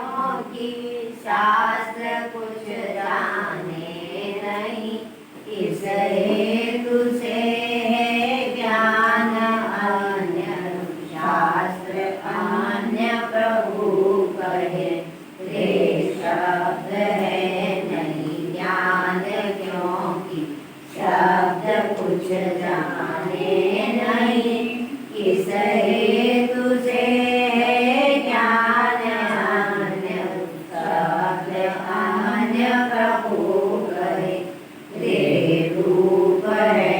क्योंकि शास्त्र कुछ जाने नहीं, इस हेतु से है ज्ञान अन्य शास्त्र अन्य प्रभु कहे, रे शब्द है नहीं ज्ञान क्योंकि शब्द कुछ जाने नहीं, इस हेतु से है ज्ञान अन्य शब्द अन्य प्रभु कहे, रे रूप है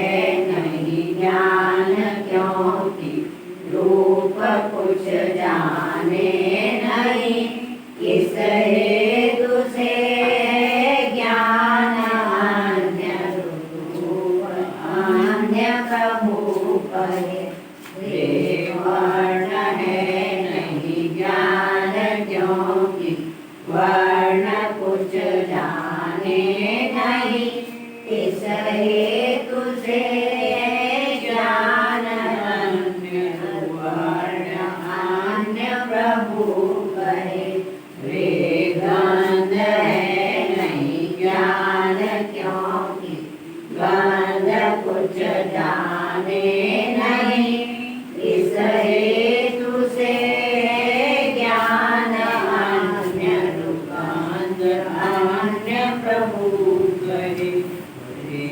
नहीं ज्ञान क्योंकि रूप कुछ जाने नहीं, इस हेतु से है ज्ञान अन्य रूप अन्य प्रभु कहे, रे वर्ण है नहीं ज्ञान क्योंकि वर्ण कुछ जाने नहीं, इस हेतु से है ज्ञान अन्य वर्ण अन्य प्रभु कहे, रे गंध है नहीं ज्ञान क्योंकि गंध कुछ जाने नहीं, इस हेतु से है ज्ञान अन्य गंध अन्य प्रभु कहे, रे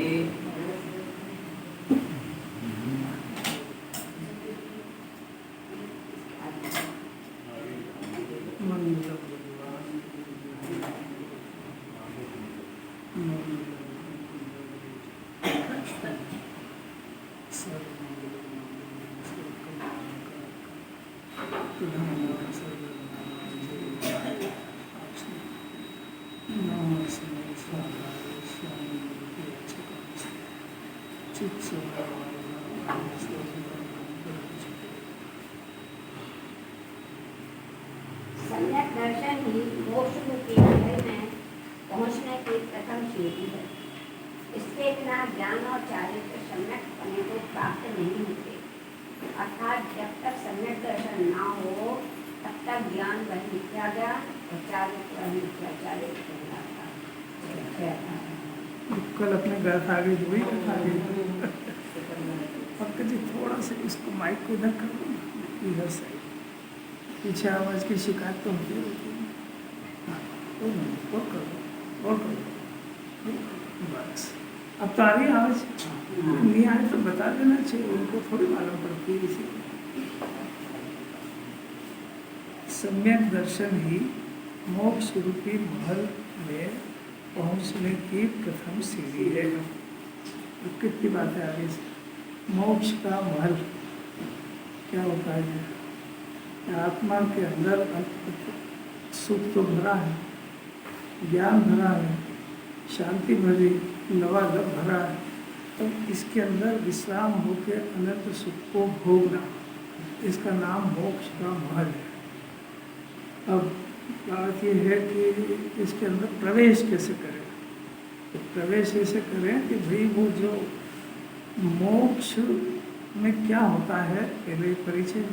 सम्यक दर्शन ही मोक्ष रूपी महल में पहुंचने की प्रथम सीढ़ी है। इसके बिना ज्ञान और चारित्र सम्यक पने को प्राप्त नहीं होते, अर्थात जब तक सम्यक दर्शन ना हो तब तक ज्ञान वह मिथ्या ज्ञान और चारित्र वह मिथ्या चारित्र कहलाता है। कल अपने घर आगे जो ही कथा गई पंकज जी थोड़ा सा इसको माइक को इधर कर दो ना, इधर से पीछे आवाज़ की शिकायत तो होती है। हाँ और करो बस अब तो आ रही आवाज़, नहीं आए तो बता देना चाहिए, उनको थोड़ी मालूम पड़ती है किसी को। सम्यक दर्शन ही मोक्ष रूपी महल में पहुंचने की प्रथम सीढ़ी है। कितनी बात है आगे से। मोक्ष का महल क्या होता है? आत्मा के अंदर सुख तो भरा है, ज्ञान भरा है, शांति भरी, लवालब भरा है, तो इसके अंदर विश्राम होकर अनंत सुख को भोगना, इसका नाम मोक्ष का महल है। अब बात यह है कि इसके अंदर प्रवेश कैसे करें। तो प्रवेश ऐसे करें कि भाई वो जो मोक्ष में क्या होता है पहले परिचय,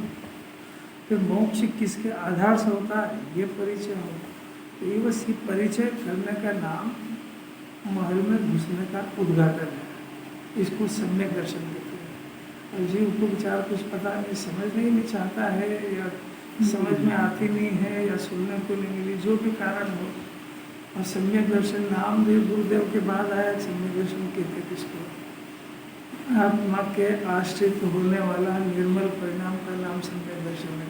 फिर मोक्ष किसके आधार से होता है ये परिचय हो। तो ये बस ये परिचय करने का नाम महल में घुसने का उद्घाटन है, इसको सम्यक दर्शन कहते हैं। और जीव को विचार कुछ पता नहीं, समझने ही नहीं चाहता है, या समझ में आती नहीं है, या सुनने को नहीं मिली, जो भी कारण हो। और सम्यक दर्शन नामदेव गुरुदेव के बाद आया। सम्यक दर्शन कहते किसको? आत्मा के आश्रित होने वाला निर्मल परिणाम का नाम सम्यक दर्शन है।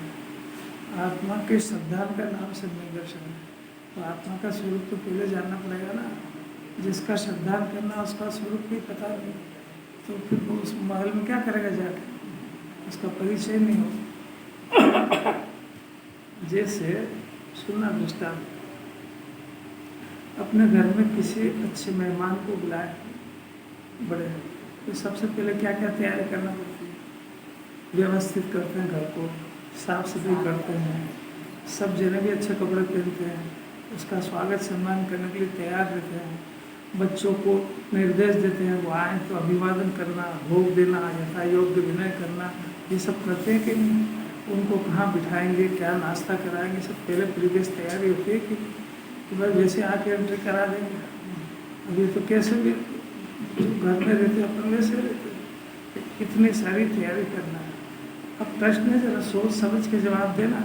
आत्मा के श्रद्धा का नाम सम्यक दर्शन है। तो आत्मा का स्वरूप तो पहले जानना पड़ेगा ना। जिसका श्रद्धा करना उसका स्वरूप भी पता नहीं, तो फिर वो उस महल में क्या करेगा जाके, उसका परिचय नहीं हो। जैसे सुनना दृष्टांत, अपने घर में किसी अच्छे मेहमान को बुलाए बड़े, तो सबसे पहले क्या क्या तैयारी करना पड़ती है? व्यवस्थित करते हैं घर को, साफ सफाई करते हैं, सब जने भी अच्छे कपड़े पहनते हैं, उसका स्वागत सम्मान करने के लिए तैयार रहते हैं, बच्चों को निर्देश देते हैं, वो आए तो अभिवादन करना, भोग देना, यथा योग्य विनय करना, ये सब करते हैं कि नहीं? उनको कहाँ बिठाएंगे, क्या नाश्ता कराएंगे, सब पहले प्रीवियस तैयारी होती है कि बस वैसे आके एंट्री करा देंगे। अभी तो कैसे भी जो घर में रहते अपन वैसे रहते, इतनी सारी तैयारी करना है। अब प्रश्न है जरा सोच समझ के जवाब देना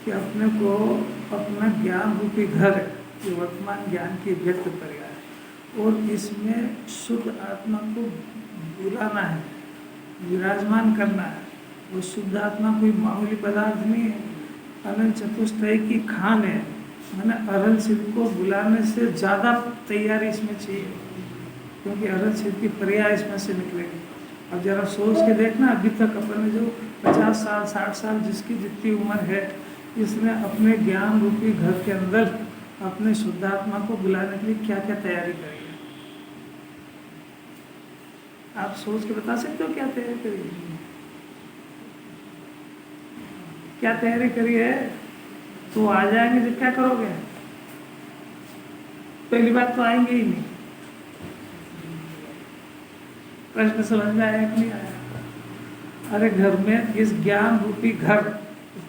कि अपने को अपना ज्ञान रूपी घर है, ये वर्तमान ज्ञान की व्यक्त पर्याय है, और इसमें शुद्ध आत्मा को बुलाना है, विराजमान करना है। वो शुद्ध आत्मा कोई मामूली पदार्थ नहीं है, अनंत चतुष्टय की खान है। मैंने अरहत सिद्ध को बुलाने से ज़्यादा तैयारी इसमें चाहिए, क्योंकि अरहत सिद्ध की पर्याय इसमें से निकलेगी। अब जरा सोच के देखना, अभी तक अपन ने जो 50 साल 60 साल जिसकी जितनी उम्र है, इसने अपने ज्ञान रूपी घर के अंदर अपने शुद्धात्मा को बुलाने के लिए क्या क्या तैयारी करी है। आप सोच के बता सकते हो क्या तैयारी करी है? क्या तैयारी करी है? तो आ जाएंगे जब क्या करोगे? पहली बात तो आएंगे ही नहीं। प्रश्न समझ में आया कि नहीं आया? अरे घर में इस ज्ञान रूपी घर,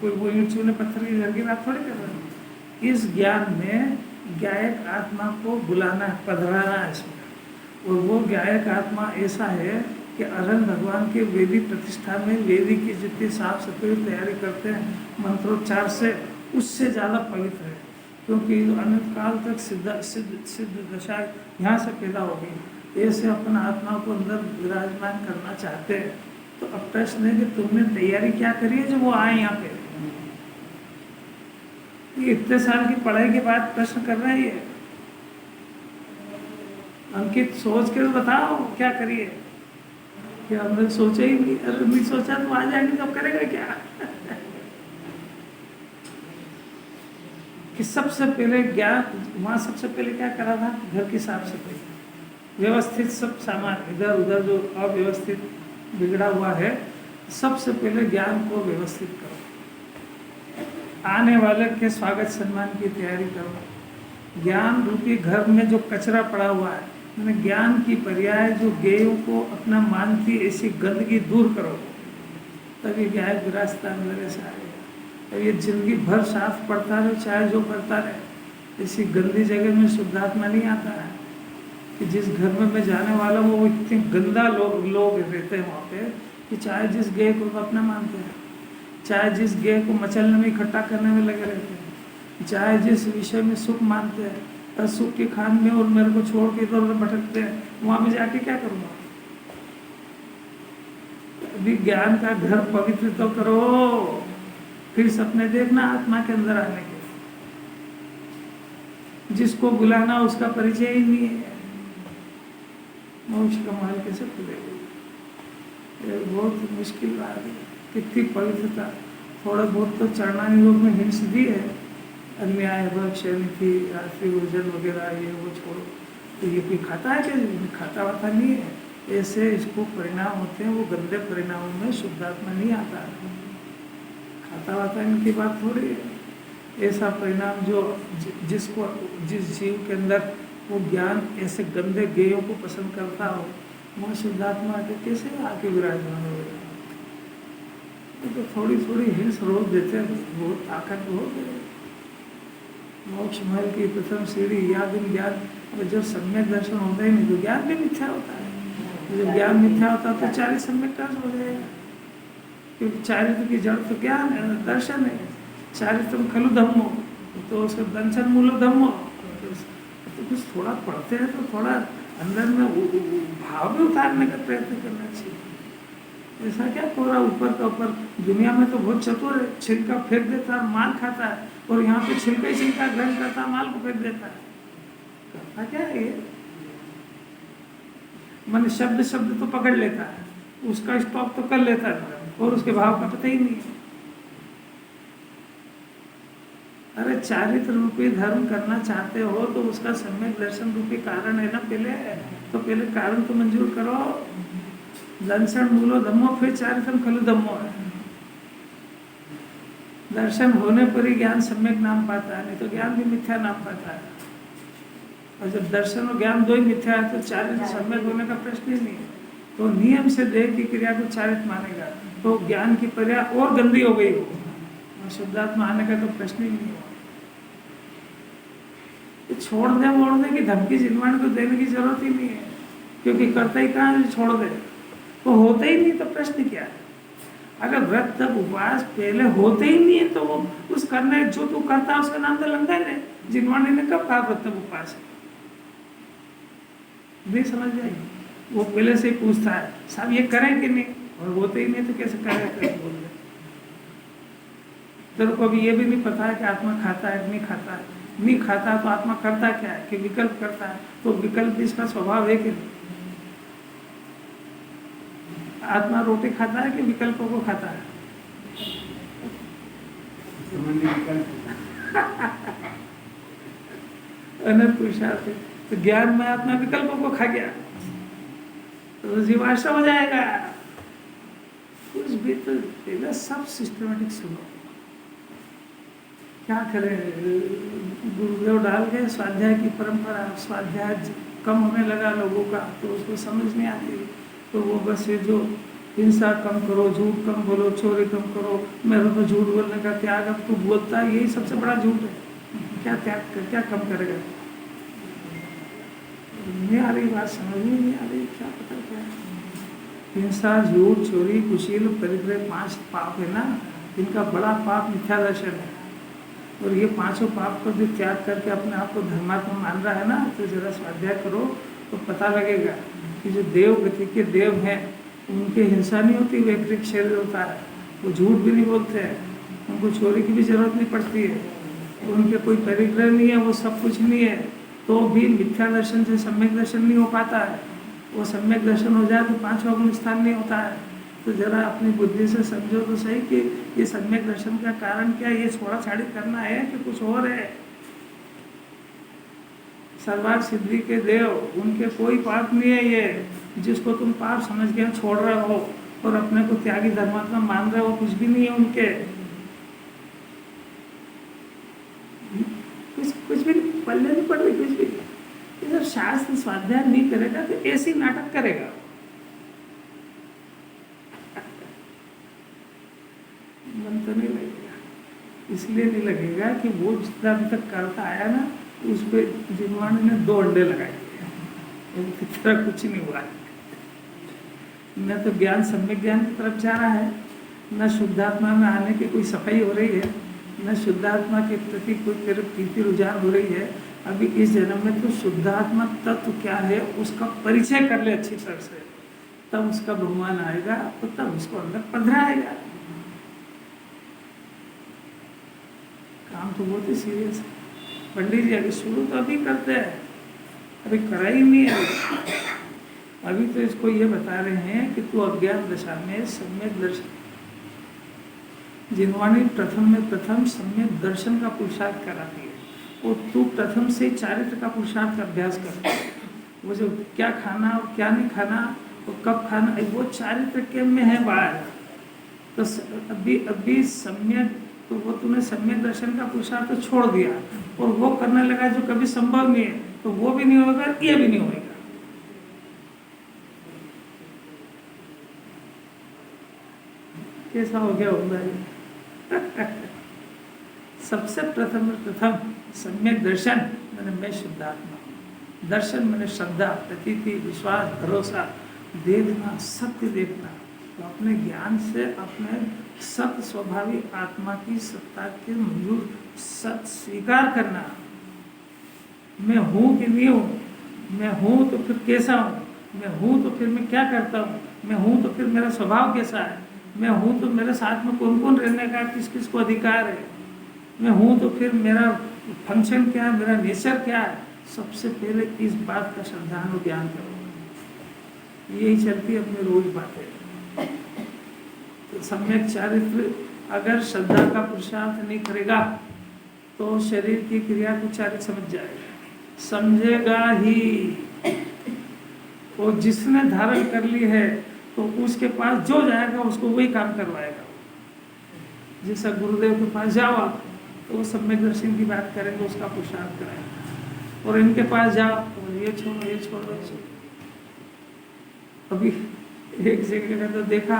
कोई चूने पत्थर के घर की बात थोड़ी कर रहे हैं। इस ज्ञान में ज्ञायक आत्मा को बुलाना है, पधराना है इसमें। और वो ज्ञायक आत्मा ऐसा है कि अरहंत भगवान के वेदी प्रतिष्ठा में वेदी की जितनी साफ सफाई तैयारी करते हैं मंत्रोच्चार से, उससे ज़्यादा पवित्र है, क्योंकि अनंत काल तक सिद्ध दशा यहाँ से पैदा हो गई। ऐसे अपना आत्मा को अंदर विराजमान करना चाहते हैं। तो अब प्रश्न है कि तुमने तैयारी क्या करी है जो वो आए यहाँ पे? ये इतने साल की पढ़ाई के बाद प्रश्न कर रहे हैं ये। अंकित सोच के बताओ क्या करिए। क्या हमने सोचा ही नहीं? अरे नहीं सोचा तो आ जाएंगे, तब करेगा क्या? कि सबसे पहले ज्ञान, वहाँ सबसे पहले क्या करा था? घर की साफ सफाई, व्यवस्थित सब सामान, इधर उधर जो अव्यवस्थित बिगड़ा हुआ है, सबसे पहले ज्ञान को व्यवस्थित करो। आने वाले के स्वागत सम्मान की तैयारी करो। ज्ञान रूपी घर में जो कचरा पड़ा हुआ है, मैंने ज्ञान की पर्याय जो गेयों को अपना मानती ऐसी गंदगी दूर करो, तभी गाय विरासता अंदर से आएगा। और ये जिंदगी भर साफ पड़ता रहे, चाहे जो करता रहे, ऐसी गंदी जगह में शुद्धात्मा नहीं आता है। कि जिस घर में मैं जाने वाला हूँ वो इतने गंदा लोग रहते हैं वहाँ पे, कि चाहे जिस गेय को अपना मानते हैं, चाहे जिस गेय को मचलने में इकट्ठा करने में लगे रहते हैं, चाहे जिस विषय में सुख मानते हैं, सुख के खान में, और मेरे को छोड़ के इधर उधर भटकते हैं, वहाँ में जाके क्या करूँगा? अभी ज्ञान का घर पवित्र तो करो, फिर सपने देखना आत्मा के अंदर आने के। जिसको बुलाना उसका परिचय ही नहीं है, मोक्ष का मार्ग कैसे खुलेगा? ये बहुत मुश्किल बात है। कितनी पवित्रता, थोड़ा बहुत तो चरणानी योग में हिंस दी है, अन्याय क्षणिकी रात्रि भोजन वगैरह, ये वो छोड़ो। तो ये कोई खाता है क्या? खाता वाता नहीं है। ऐसे इसको परिणाम होते हैं, वो गंदे परिणामों में शुद्धात्मा नहीं आता है। खाता वाता इनकी बात थोड़ी है। ऐसा परिणाम जो जिसको जिस जीव के अंदर वो ज्ञान ऐसे गंदे गेयों को पसंद करता हो, वहाँ शुद्धात्मा के कैसे आके विराजमान हो? तो थोड़ी थोड़ी हिंस रोक देते हैं, बहुत ताकत हो गई। मोक्ष महल की प्रथम सीढ़ी या दिन ज्ञान, और जब सम्यक दर्शन होता ही नहीं तो ज्ञान भी मिथ्या होता है। जब ज्ञान मिथ्या होता है तो चारित्र सम्यक दर्शन हो जाएगा, क्योंकि चारित्र की जड़ तो ज्ञान है, दर्शन है। चारित्र खलु धम्मो, तो उसका दंशन मूलो धम्मो। तो कुछ थोड़ा पढ़ते हैं तो थोड़ा अंदर में भाव भी उतारने का प्रयत्न करना चाहिए। ऐसा क्या पूरा ऊपर का ऊपर? दुनिया में तो बहुत चतुर है, छिलका फेंक देता है, माल खाता है, और यहाँ पे छिलका ही छिलका ग्रहण करता है, माल को फेंक देता है। करता क्या है ये? मन शब्द शब्द तो पकड़ लेता है, उसका स्टॉक तो कर लेता है, और उसके भाव का पता ही नहीं है। अरे चारित्र रूपी धर्म करना चाहते हो तो उसका सम्यक दर्शन रूपी कारण है ना पहले, तो पहले कारण तो मंजूर करो। दर्शन मूलो धम्मो, फिर चारित्र खलु धम्मो है। दर्शन होने पर ही ज्ञान सम्यक नाम पाता है, नहीं तो ज्ञान भी मिथ्या नाम पाता है। और जब दर्शन और ज्ञान दो ही मिथ्या है तो चारित्र सम्यक होने का प्रश्न ही नहीं है। तो नियम से देह की क्रिया को चारित मानेगा तो ज्ञान की प्रक्रिया और गंदी हो गई वो, और शुद्धात्मा आने का तो प्रश्न ही नहीं हुआ। तो छोड़ दे मोड़ दे की धमकी जिनवान को देने की जरूरत ही नहीं है, क्योंकि करता ही कहाँ है छोड़ दे, तो होता ही नहीं तो प्रश्न क्या है। अगर व्रत तब उपवास पहले होते ही नहीं है तो वो उस करने जो तू करता है उसका नाम तो लंघन है। जिनवाणी ने कब कहा व्रत तब उपवास है, नहीं समझ जाएगी। वो पहले से ही पूछता है साहब ये करें कि नहीं, और होते ही नहीं तो कैसे करें, कैसे बोल रहे। तेरे को अभी ये भी नहीं पता है कि आत्मा खाता है कि नहीं खाता है। नहीं खाता तो आत्मा करता क्या है कि विकल्प करता है, तो विकल्प भी इसका स्वभाव है कि नहीं। आत्मा रोटी खाता है कि विकल्पों को खाता है। अनंत पुरुषार्थ है। तो ज्ञान में आत्मा विकल्पों को खा गया तो जीवाश्म हो जाएगा। कुछ भी तो पहले सब सिस्टमेटिक सुनो। क्या करें, गुरुदेव डाल गए स्वाध्याय की परंपरा, स्वाध्याय कम होने लगा लोगों का तो उसको समझ नहीं आती, तो वो बस ये जो हिंसा कम करो, झूठ कम बोलो, चोरी कम करो, मेरा तो झूठ बोलने का त्याग, अब तू बोलता है यही सबसे बड़ा झूठ है। क्या त्याग कर, क्या कम करेगा। नहीं आ रही बात, समझ में नहीं आ रही, क्या पता क्या है। हिंसा, झूठ, चोरी, कुशील, परिग्रह 5 पाप है ना, इनका बड़ा पाप मिथ्या दर्शन है। और ये 5 पाप को जो त्याग करके अपने आप को धर्मात्मा मान रहा है ना, तो जरा स्वाध्याय करो तो पता लगेगा कि जो देव गति के देव हैं उनकी हिंसा नहीं होती, वैकृतिक शरीर होता है, वो झूठ भी नहीं बोलते हैं, उनको चोरी की भी जरूरत नहीं पड़ती है, उनके कोई परिग्रह नहीं है, वो सब कुछ नहीं है, तो भी मिथ्या दर्शन से सम्यक दर्शन नहीं हो पाता है। वो सम्यक दर्शन हो जाए तो 5वां गुण स्थान नहीं होता है। तो जरा अपनी बुद्धि से समझो तो सही कि ये सम्यक दर्शन का कारण क्या है, ये छोड़ा छाड़ी करना है कि कुछ और है। सर्वार्थ सिद्धि के देव, उनके कोई पाप नहीं है, ये जिसको तुम पाप समझ के छोड़ रहे हो और अपने को त्यागी धर्मात्मा मान रहे हो, कुछ भी नहीं है उनके, कुछ भी पल्ले नहीं पड़ रही, कुछ भी। जब शास्त्र स्वाध्याय नहीं करेगा तो ऐसी नाटक करेगा। मन तो नहीं लगेगा, इसलिए नहीं लगेगा कि वो जितना अभी तक करता आया ना, उस पर जिनवाणी ने 2 अंडे लगाए, तरह कुछ नहीं हुआ। न तो ज्ञान सम्यक ज्ञान की तरफ जा रहा है, न शुद्धात्मा में आने की कोई सफाई हो रही है, न शुद्धात्मा के प्रति कोई तेरे प्रीति रुझान हो रही है। अभी इस जन्म में तो शुद्धात्मा तत्व क्या है उसका परिचय कर ले अच्छी तरह से, तब उसका भगवान आएगा तो तब उसको अंदर पधराएगा। काम तो बहुत ही सीरियस है। पंडित जी अभी शुरू तो अभी करते हैं, अभी करा ही नहीं है। अभी तो इसको ये बता रहे हैं कि तू अज्ञान दशा में सम्यक दर्शन, जिनवाणी प्रथम में प्रथम सम्यक दर्शन का पुरुषार्थ कराती है, और तू प्रथम से चारित्र का पुरुषार्थ का अभ्यास कर। वो जो क्या खाना और क्या नहीं खाना और कब खाना, वो चारित्र के में है बाहर। तो अभी सम्यक, तो वो तूने सम्यक दर्शन का पुरुषार्थ तो छोड़ दिया और वो करने लगा जो कभी संभव नहीं है, तो वो भी नहीं होगा, ये भी नहीं होगा। कैसा हो गया होगा ये? सबसे प्रथम सम्यक दर्शन मैंने मैं शुद्धात्मा, दर्शन मैंने श्रद्धा, प्रतीति, विश्वास, भरोसा, देखना, सत्य देखना। तो अपने ज्ञान से अपने सत्य स्वाभाविक आत्मा की सत्ता के मौजूद सत्य स्वीकार करना। मैं हूँ कि नहीं हूँ, मैं हूँ तो फिर कैसा हूँ, मैं हूँ तो फिर मैं क्या करता हूँ, मैं हूँ तो फिर मेरा स्वभाव कैसा है, मैं हूँ तो मेरे साथ में कौन कौन रहने का किस किस को अधिकार है, मैं हूँ तो फिर मेरा फंक्शन क्या है, मेरा नेचर क्या है। सबसे पहले इस बात का श्रद्धानु ज्ञान करो। यही चलती अपनी रोज बातें। तो सम्यक चारित्र अगर श्रद्धा का पुरुषार्थ नहीं करेगा तो शरीर की क्रिया को चारित्र समझ जाएगा, समझेगा ही। और जिसने धारण कर ली है तो उसके पास जो जाएगा उसको वही काम करवाएगा। जैसा गुरुदेव के पास जाओ आप तो वो सम्यक दर्शन की बात करेंगे, उसका पुरुषार्थ कराएंगे। और इनके पास जाओ तो ये छोड़ो ये छोड़ो ये छोड़ो। अभी एक जगह तो देखा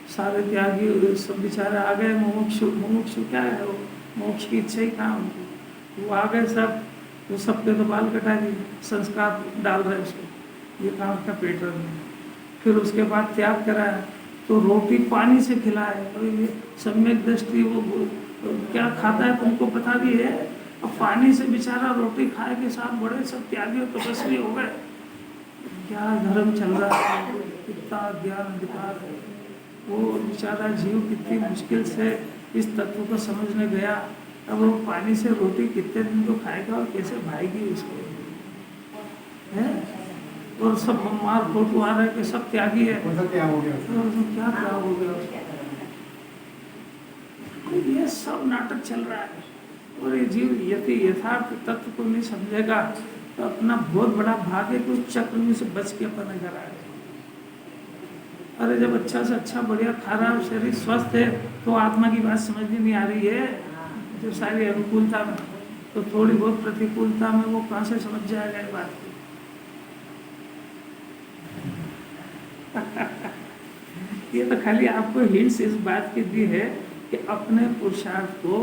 सारे त्यागी सब बेचारे आ गए, मुमुक्षु। मुमुक्षु क्या है वो, मोक्ष की इच्छा ही कहाँ उनको, वो आ गए सब, वो सबके तो बाल कटा दिए, संस्कार डाल रहे उसको, ये काम का पेट रखने। फिर उसके बाद त्याग कराया तो रोटी पानी से खिलाए, और ये सम्यक दृष्टि वो क्या खाता है तुमको पता भी है, अब पानी से बेचारा रोटी खाए के साथ बड़े सब त्यागी और तपस्वी हो गए। क्या धर्म चल रहा है, कितना ज्ञान अधिकार है। वो बेचारा जीव कितनी मुश्किल से इस तत्व को समझने गया, अब वो पानी से रोटी कितने दिन तो खाएगा और कैसे भाएगी उसको, है? और सब मार फोटो आ रहा है कि सब त्यागी है, क्या हो गया, क्या हो गया, ये सब नाटक चल रहा है। और ये जीव यदि यथार्थ तत्व को नहीं समझेगा तो अपना बहुत बड़ा भाग्य को चक्र में से बच के अपने घर आए। अरे जब अच्छा से अच्छा बढ़िया खा रहा है, शरीर स्वस्थ है, तो आत्मा की बात समझ में नहीं आ रही है। जो सारी अनुकूलता में, तो थोड़ी बहुत प्रतिकूलता में वो कहाँ से समझ जाएगा ये बात। ये तो खाली आपको हिंट्स इस बात की दी है कि अपने पुरुषार्थ को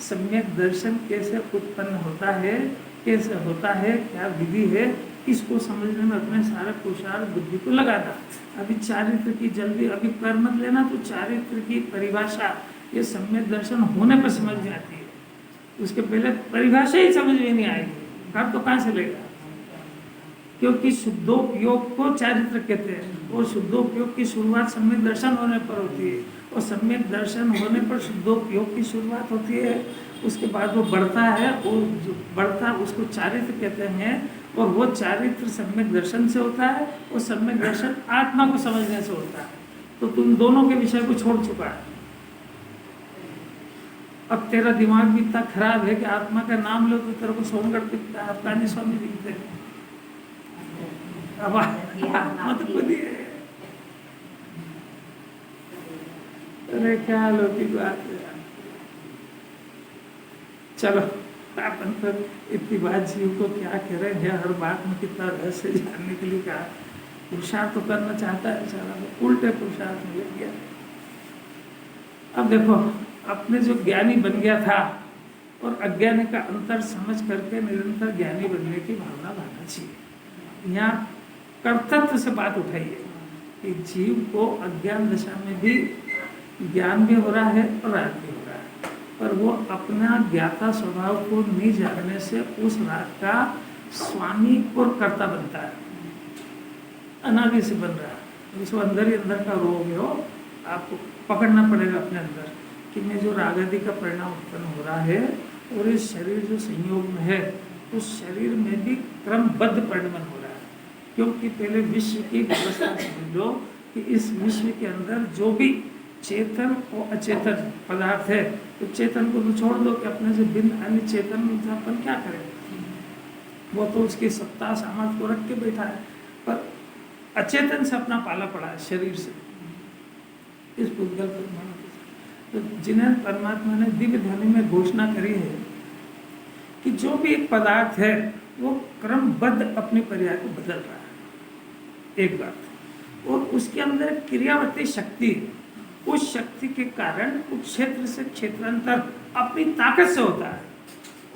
सम्यक दर्शन कैसे उत्पन्न होता है, कैसे होता है, क्या विधि है, इसको समझने में अपने सारे पुरुषार्थ बुद्धि को लगाना। अभी चारित्र की जल्दी अभी कर मत लेना, तो चारित्र की परिभाषा ये सम्यक दर्शन होने पर समझ में आती है, उसके पहले परिभाषा ही समझ में नहीं आएगी, कर तो कहाँ से लेगा। क्योंकि शुद्धोपयोग को चारित्र कहते हैं, और शुद्धोपयोग की शुरुआत सम्यक दर्शन होने पर होती है, और सम्यक दर्शन होने पर शुद्धोपयोग की शुरुआत होती है। उसके बाद वो बढ़ता है, वो जो बढ़ता है उसको चारित्र कहते हैं, और वो चारित्र सम्यक दर्शन से होता है, और सम्यक दर्शन आत्मा को समझने से होता है। तो तुम दोनों के विषय को छोड़ चुका है। अब तेरा दिमाग भी इतना खराब है कि आत्मा का नाम लो तो तेरे को सोनगढ़ दिखता है, अफगानी स्वामी दिखते हैं। अब आत्मा तो खुद ही है। अरे क्या लौकिक बात है। चलो अपन पर इतनी बात जीव को क्या कह रहे हैं, हर बात में कितना रहस्य जानने के लिए कहा। पुरुषार्थ तो करना चाहता है सारा, उल्टे पुरुषार्थ में लग गया। अब देखो, अपने जो ज्ञानी बन गया था और अज्ञानी का अंतर समझ करके निरंतर ज्ञानी बनने की भावना लाना चाहिए। यहाँ कर्तव्य से बात उठाई है कि जीव को अज्ञान दशा में भी ज्ञान भी हो रहा है और राग भी हो रहा है, पर वो अपना ज्ञाता स्वभाव को नहीं जानने से उस राग का स्वामी और कर्ता बनता है, अनादि से बन रहा है। उसको अंदर ही अंदर का रोग है, वो आपको पकड़ना पड़ेगा अपने अंदर कि मैं जो राग आदि का परिणाम उत्पन्न हो रहा है, और इस शरीर जो संयोग में है, उस शरीर में भी क्रमबद्ध परिणाम हो रहा है। क्योंकि पहले विश्व की व्यवस्था समझ लो कि इस विश्व के अंदर जो भी चेतन और अचेतन पदार्थ है, तो चेतन को तो छोड़ दो कि अपने से भिन्न अन्य चेतन अपन क्या करें, वो तो उसकी सत्ता सामर्थ्य को रख के बैठा है, पर अचेतन से अपना पाला पड़ा है शरीर से, इस पुद्गल परमाणु। तो जिन्हें परमात्मा ने दिव्य ध्वनि में घोषणा करी है कि जो भी एक पदार्थ है वो क्रमबद्ध अपने पर्याय को बदल रहा है, एक बात। और उसके अंदर क्रियावती शक्ति, उस शक्ति के कारण उस क्षेत्र से क्षेत्रांतर अपनी ताकत से होता है,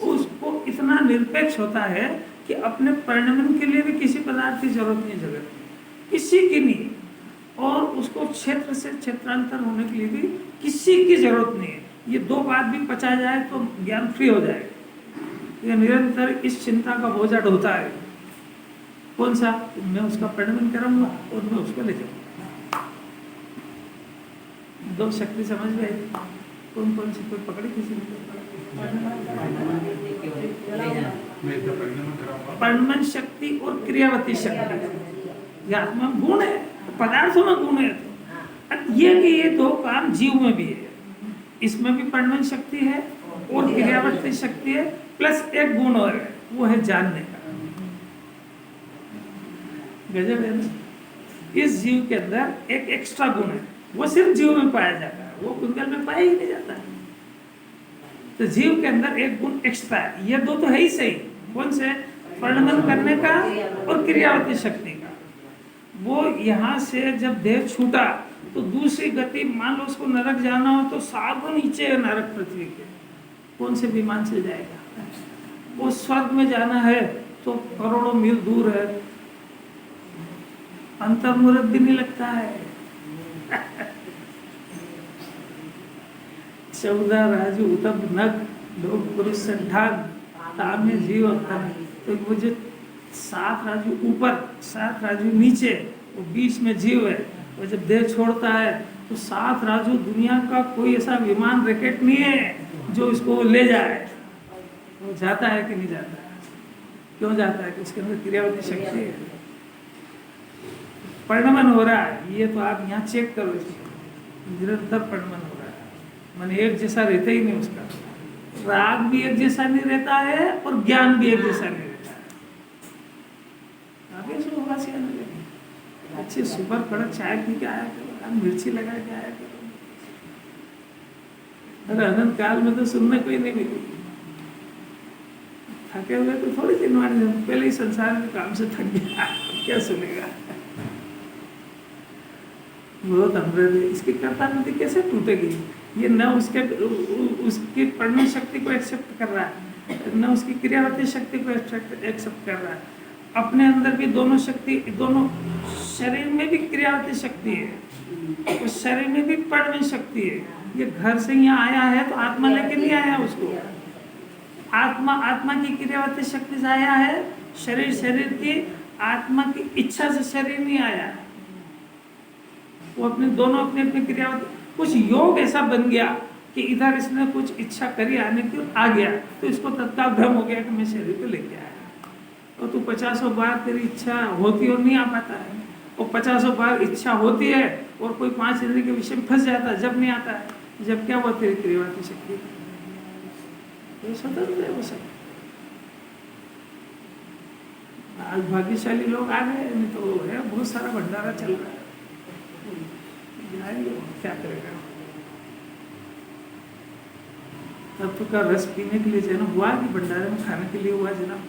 उसको इतना निरपेक्ष होता है कि अपने परिणमन के लिए भी किसी पदार्थ की जरूरत नहीं, जगत में किसी की नहीं, और उसको क्षेत्र से क्षेत्रांतर होने के लिए भी किसी की जरूरत नहीं है। ये दो बात भी पचा जाए तो ज्ञान फ्री हो जाएगा। ये निरंतर इस चिंता का बोझा ढोता है, कौन सा, मैं उसका परिणमन करूंगा और मैं उसको ले जाऊंगा। दो शक्ति समझ में आई, कौन कौन सी, कोई पकड़ी किसी ने? परिणमन शक्ति और क्रियावती शक्ति, ये आत्मा में गुण है, पदार्थों में गुण है। तो ये कि ये दो काम जीव में भी है, इसमें भी परिणमन शक्ति है और क्रियावती शक्ति है, प्लस एक गुण और है, वो है जानने का। गजब है ना। इस जीव के अंदर एक एक्स्ट्रा गुण है, वो सिर्फ जीव में पाया जाता है, वो कुंडल में पाया ही नहीं जाता है। तो जीव के अंदर एक गुण एक्स्ट्रा है, ये दो तो है ही सही, कौन से, परिणमन करने का और क्रियावती शक्ति का। वो यहाँ से जब देह छूटा तो दूसरी गति, मान लो उसको नरक जाना हो तो सातों नीचे है नरक पृथ्वी के, कौन से विमान से जाएगा? वो स्वर्ग में जाना है तो करोड़ों मील दूर है, अंतर्मुहूर्त भी नहीं लगता है। 14 राजू उतब नग लोग पुरुष संठान तामे जीव अवतार। तो वो जो 7 राजू ऊपर 7 राजू नीचे, वो बीच में जीव है। वो जब देह छोड़ता है तो 7 राजू, दुनिया का कोई ऐसा विमान रैकेट नहीं है जो इसको ले जाए। वो जाता है कि नहीं जाता है? क्यों जाता है? कि उसके अंदर क्रियावती शक्ति है, परिणमन हो रहा है। ये तो आप यहाँ चेक करो, इसमें निरंतर परिणमन हो रहा है। मन एक जैसा रहता ही नहीं उसका, राग भी एक जैसा नहीं रहता है और ज्ञान भी एक जैसा नहीं रहता है। आगे से होगा सियाने लगे, अच्छे सुपर कड़क चाय पी के आया करो, मिर्ची लगा के आया करो। अरे अनंत काल में तो सुनने कोई नहीं मिली। थके हुए तो थोड़ी दिन वाले, पहले ही संसार के काम से थक गया, क्या सुनेगा? बहुत अमृत है, इसकी कर्तामति कैसे टूटेगी? ये न उसकी पढ़ने शक्ति को एक्सेप्ट कर रहा है, न उसकी क्रियावती शक्ति को एक्सेप्ट कर रहा है। अपने अंदर भी दोनों शक्ति, दोनों शरीर में भी क्रियावती शक्ति है, उस शरीर में भी पढ़ने शक्ति है। ये घर से यहाँ आया है तो आत्मा लेके नहीं आया उसको, आत्मा की क्रियावती शक्ति से आया है, शरीर की आत्मा की इच्छा से शरीर नहीं आया। वो अपने दोनों अपने क्रियावती, कुछ योग ऐसा बन गया कि इधर इसने कुछ इच्छा करी आने की, आ गया तो इसको तत्काल भ्रम हो गया कि मैं शरीर को लेके आया। और तू 50 बार तेरी इच्छा होती और नहीं आ पाता है, और 50 बार इच्छा होती है और कोई 5 इंद्रिय के विषय में फंस जाता है, जब नहीं आता है। जब क्या हुआ? तेरी क्रियावती शक्ति वो स्वतंत्र है, वो सब। आज भाग्यशाली लोग आ गए, नहीं तो है बहुत सारा भंडारा चल रहा है, क्या करेगा? तत्व का रस पीने के लिए जन्म हुआ कि भंडारे में खाने के लिए हुआ जन्म?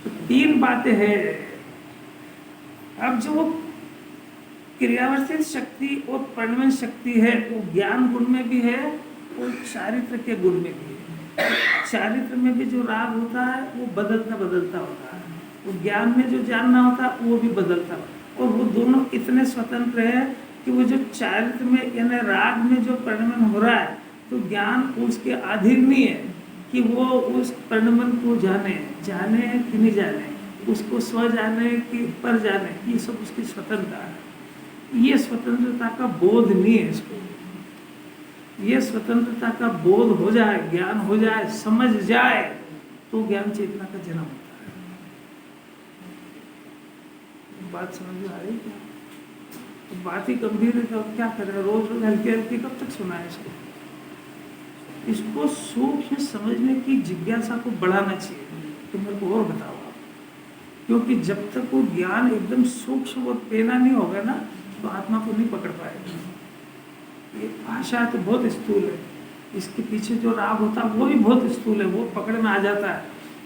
तो 3 बातें हैं। अब जो क्रियावर्तित शक्ति और परिणमन शक्ति है, वो ज्ञान गुण में भी है और चारित्र के गुण में भी है। चारित्र में भी जो राग होता है वो बदलता होता है, वो ज्ञान में जो जानना होता है वो भी बदलता है, और वो दोनों इतने स्वतंत्र है कि वो जो चारित्र में यानी राग में जो परिणमन हो रहा है, तो ज्ञान उसके अधीन नहीं है कि वो उस परिणमन को जाने कि नहीं जाने, उसको स्व जाने कि पर जाने, ये सब उसकी स्वतंत्रता है। ये स्वतंत्रता का बोध नहीं है इसको। ये स्वतंत्रता का बोध हो जाए, ज्ञान हो जाए, समझ जाए, तो ज्ञान चेतना का जन्म होता है। बात समझ में आ रही क्या? तो बात ही गंभीर है, तो क्या करें? रोज हल्की हल्की कब तक सुनाए इसको? इसको सूक्ष्म समझने की जिज्ञासा को बढ़ाना चाहिए कि मेरे को और बताओ आप, क्योंकि जब तक वो ज्ञान एकदम सूक्ष्म और पेना नहीं होगा ना, तो आत्मा को नहीं पकड़ पाएगा। ये भाषा तो बहुत स्थूल है, इसके पीछे जो राग होता है वो भी बहुत स्थूल है, वो पकड़ में आ जाता है।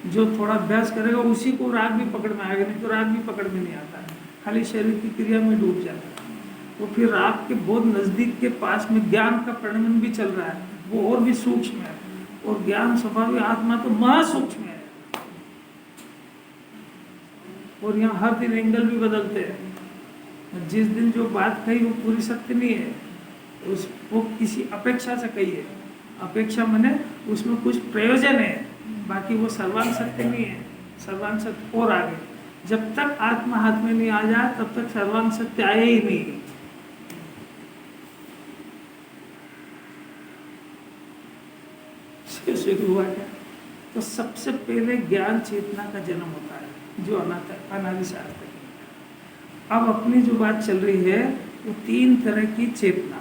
जो थोड़ा अभ्यास करेगा उसी को राग भी पकड़ में आएगा, नहीं तो राग भी पकड़ में नहीं आता है, खाली शरीर की क्रिया में डूब जाता है। वो फिर राग के बहुत नज़दीक के पास में ज्ञान का परिणमन भी चल रहा है, वो और भी सूक्ष्म है, और ज्ञान स्वभाविक आत्मा तो महासूक्ष्म है। और यहाँ हर दिन एंगल भी बदलते हैं। जिस दिन जो बात कही वो पूरी सत्य नहीं है, वो किसी अपेक्षा से कही है। अपेक्षा माने उसमें कुछ प्रयोजन है, बाकी वो सर्वांग सत्य नहीं है। सर्वांग सत्य और आगे, जब तक आत्मा हाथ में नहीं आ जाए तब तक सर्वांग सत्य आया ही नहीं। शुरू हुआ क्या? तो सबसे पहले ज्ञान चेतना का जन्म होता है, जो अनादि शास्त्र है। अब अपनी जो बात चल रही है वो 3 तरह की चेतना।